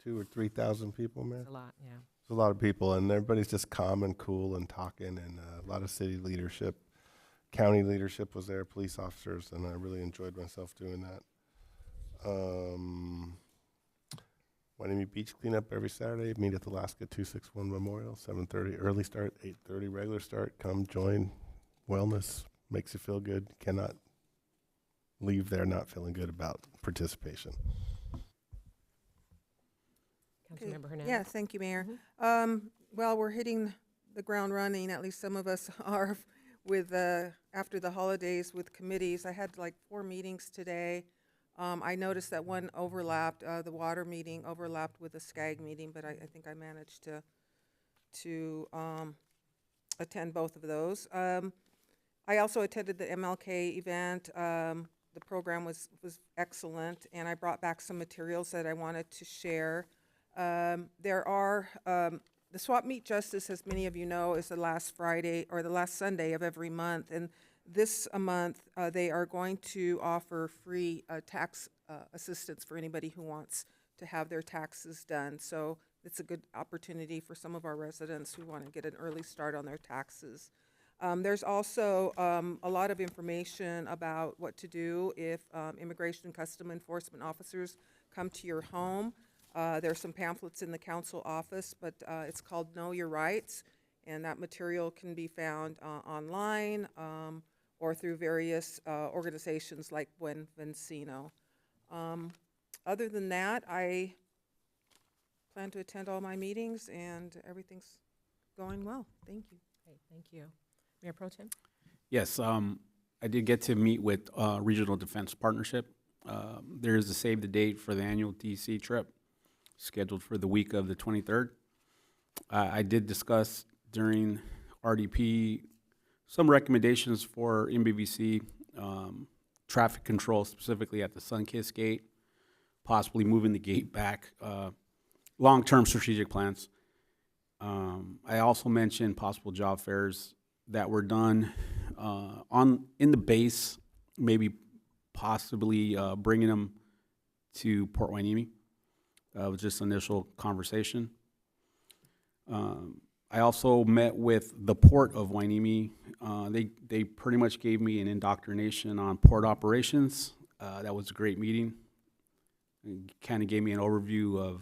2,000 or 3,000 people, man. It's a lot, yeah. It's a lot of people, and everybody's just calm and cool and talking, and a lot of city leadership, county leadership was there, police officers, and I really enjoyed myself doing that. Wainimi Beach cleanup every Saturday. Meet at the Alaska 261 Memorial, 7:30 early start, 8:30 regular start. Come join. Wellness makes you feel good. Cannot leave there not feeling good about participation. Councilmember Hernandez. Yeah, thank you, Mayor. Well, we're hitting the ground running, at least some of us are, with after the holidays with committees. I had like 4 meetings today. I noticed that one overlapped, the water meeting overlapped with the SCAG meeting, but I think I managed to attend both of those. I also attended the MLK event. The program was excellent, and I brought back some materials that I wanted to share. There are, the Swap Meet Justice, as many of you know, is the last Friday or the last Sunday of every month. And this month, they are going to offer free tax assistance for anybody who wants to have their taxes done. So it's a good opportunity for some of our residents who want to get an early start on their taxes. There's also a lot of information about what to do if Immigration and Custom Enforcement officers come to your home. There's some pamphlets in the council office, but it's called Know Your Rights, and that material can be found online or through various organizations like Buen Vencino. Other than that, I plan to attend all my meetings, and everything's going well. Thank you. Okay, thank you. Mayor Pro Tem? Yes, I did get to meet with Regional Defense Partnership. There is a save the date for the annual DC trip scheduled for the week of the 23rd. I did discuss during RDP some recommendations for MBVC traffic control, specifically at the Sunkist Gate, possibly moving the gate back long-term strategic plans. I also mentioned possible job fairs that were done in the base, maybe possibly bringing them to Port Hueneme. Was just initial conversation. I also met with the Port of Hueneme. They pretty much gave me an indoctrination on port operations. That was a great meeting. Kind of gave me an overview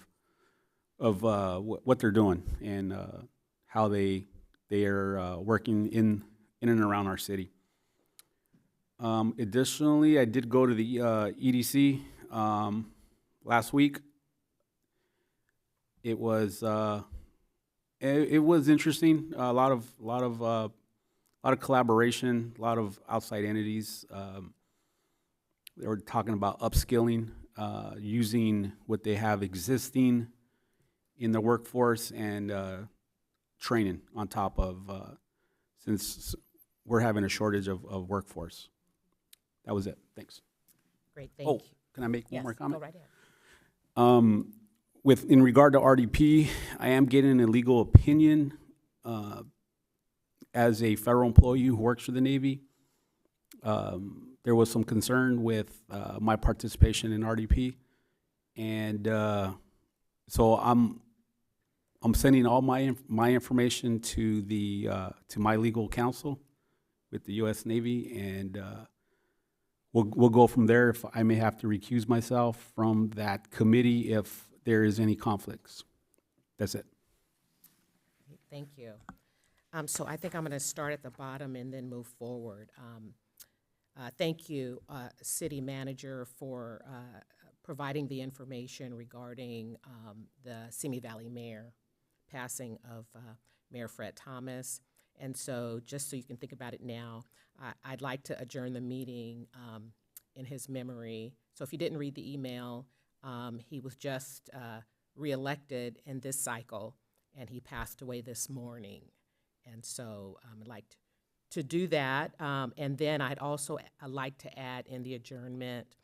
of what they're doing and how they are working in and around our city. Additionally, I did go to the EDC last week. It was interesting. A lot of collaboration. A lot of outside entities. They were talking about upskilling, using what they have existing in the workforce and training on top of, since we're having a shortage of workforce. That was it. Thanks. Great, thank you. Oh, can I make one more comment? Go right ahead. In regard to RDP, I am getting a legal opinion as a federal employee who works for the Navy. There was some concern with my participation in RDP, and so I'm sending all my information to my legal counsel with the U.S. Navy, and we'll go from there. If I may have to recuse myself from that committee if there is any conflicts. That's it. Thank you. So I think I'm going to start at the bottom and then move forward. Thank you, City Manager, for providing the information regarding the Simi Valley Mayor passing of Mayor Fred Thomas. And so just so you can think about it now, I'd like to adjourn the meeting in his memory. So if you didn't read the email, he was just reelected in this cycle, and he passed away this morning. And so I'd like to do that. And then I'd also like to add in the adjournment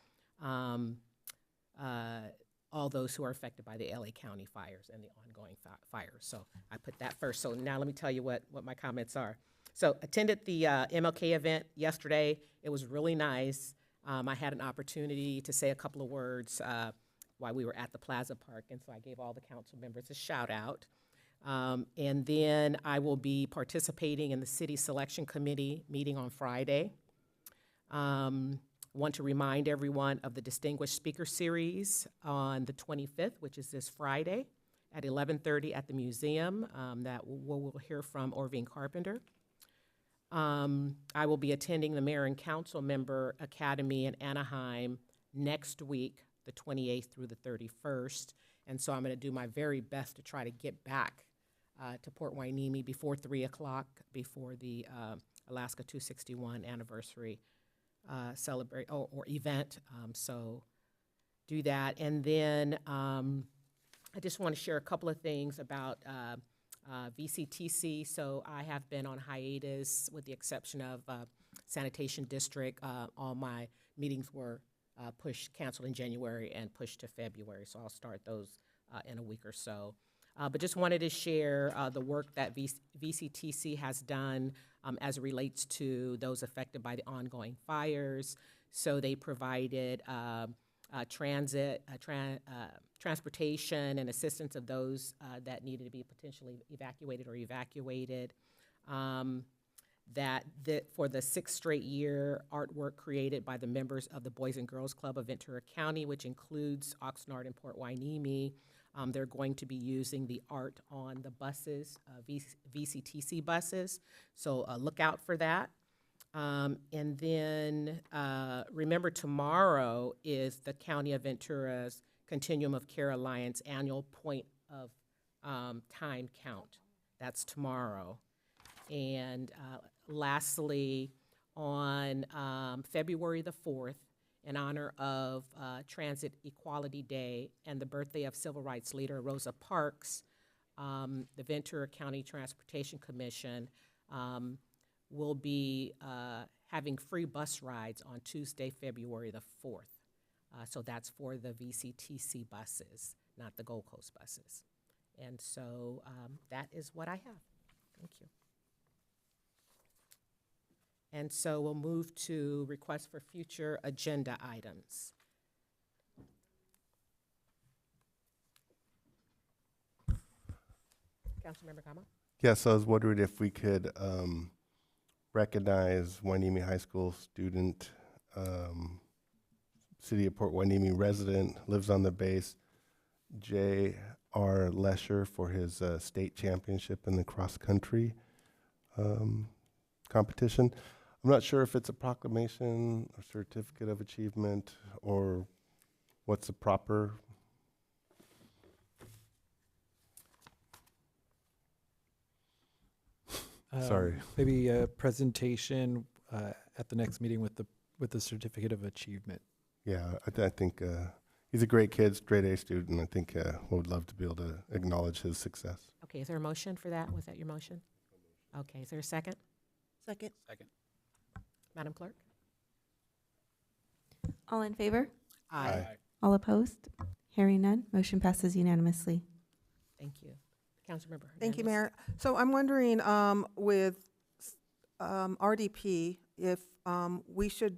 all those who are affected by the LA County fires and the ongoing fires. So I put that first. So now let me tell you what my comments are. So attended the MLK event yesterday. It was really nice. I had an opportunity to say a couple of words while we were at the Plaza Park, and so I gave all the council members a shout out. And then I will be participating in the City Selection Committee meeting on Friday. Want to remind everyone of the Distinguished Speaker Series on the 25th, which is this Friday at 11:30 at the museum. That we'll hear from Orvine Carpenter. I will be attending the Mayor and Council Member Academy in Anaheim next week, the 28th through the 31st. And so I'm going to do my very best to try to get back to Port Hueneme before 3 o'clock, before the Alaska 261 anniversary celebrate or event. So do that. And then I just want to share a couple of things about VCTC. So I have been on hiatus with the exception of Sanitation District. All my meetings were canceled in January and pushed to February. So I'll start those in a week or so. But just wanted to share the work that VCTC has done as it relates to those affected by the ongoing fires. So they provided transportation and assistance of those that needed to be potentially evacuated. For the 6th straight year, artwork created by the members of the Boys and Girls Club of Ventura County, which includes Oxnard and Port Hueneme. They're going to be using the art on the buses, VCTC buses, so look out for that. And then remember, tomorrow is the County of Ventura's Continuum of Care Alliance annual point of time count. That's tomorrow. And lastly, on February the 4th, in honor of Transit Equality Day and the birthday of civil rights leader Rosa Parks, the Ventura County Transportation Commission will be having free bus rides on Tuesday, February the 4th. So that's for the VCTC buses not the Gold Coast buses. And so that is what I have. Thank you. And so we'll move to requests for future agenda items. Councilmember Kama? Yes, I was wondering if we could recognize Hueneme High School student, City of Port Hueneme resident, lives on the base, J.R. Lesher, for his state championship in the cross-country competition. I'm not sure if it's a proclamation, a certificate of achievement, or what's the proper. Sorry. Maybe a presentation at the next meeting with the certificate of achievement. Yeah, I think he's a great kid, straight A student. I think we would love to be able to acknowledge his success. Okay, is there a motion for that? Was that your motion? Okay, is there a second? Second. Second. Madam Clerk? All in favor? Aye. All opposed? Hearing none, motion passes unanimously. Thank you. Councilmember Thank you, Hernandez. Mayor. So I'm wondering, with RDP, if we should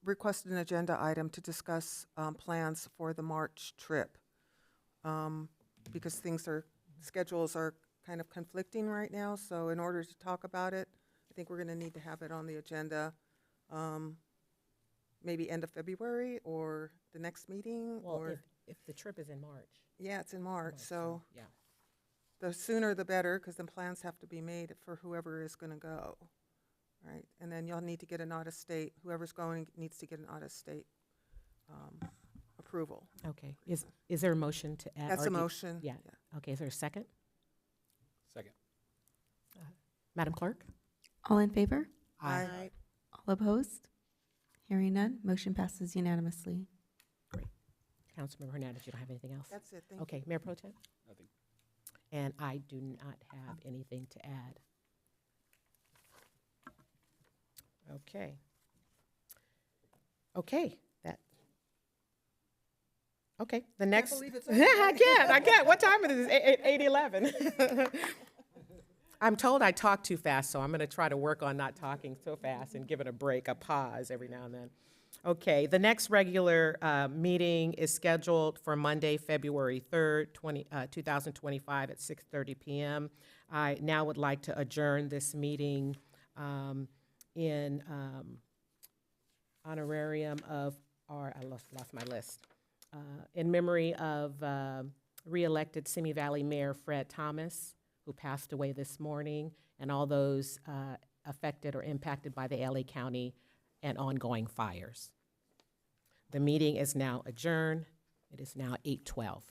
request an agenda item to discuss plans for the March trip, because schedules are kind of conflicting right now. So in order to talk about it, I think we're going to need to have it on the agenda, maybe end of February or the next meeting. Well, or if the trip is in March. yeah, it's in March, so Yeah. the sooner the better, because then plans have to be made for whoever is going to go, right? And then you'll need to get an out-of-state, whoever's going needs to get an out-of-state approval. Okay, is there a motion to add? That's a RD motion. Yeah. Okay, is there a second? Second. Madam Clerk? All in favor? Aye. All opposed? Hearing none, motion passes unanimously. Councilmember Hernandez, you don't have anything else? That's it, thank you. Okay, Mayor Pro Tem? Nothing. And I do not have anything to add. Okay. Okay, the next. believe it's I can't. What time is it? 8:11. I'm told I talk too fast, so I'm going to try to work on not talking so fast and give it a break, a pause every now and then. Okay, the next regular meeting is scheduled for Monday, February 3rd, 2025 at 6:30 p.m. I now would like to adjourn this meeting in honorarium of I lost my list. In memory of re-elected Simi Valley Mayor Fred Thomas, who passed away this morning, and all those affected or impacted by the LA County and ongoing fires. The meeting is now adjourned. It is now 8:12.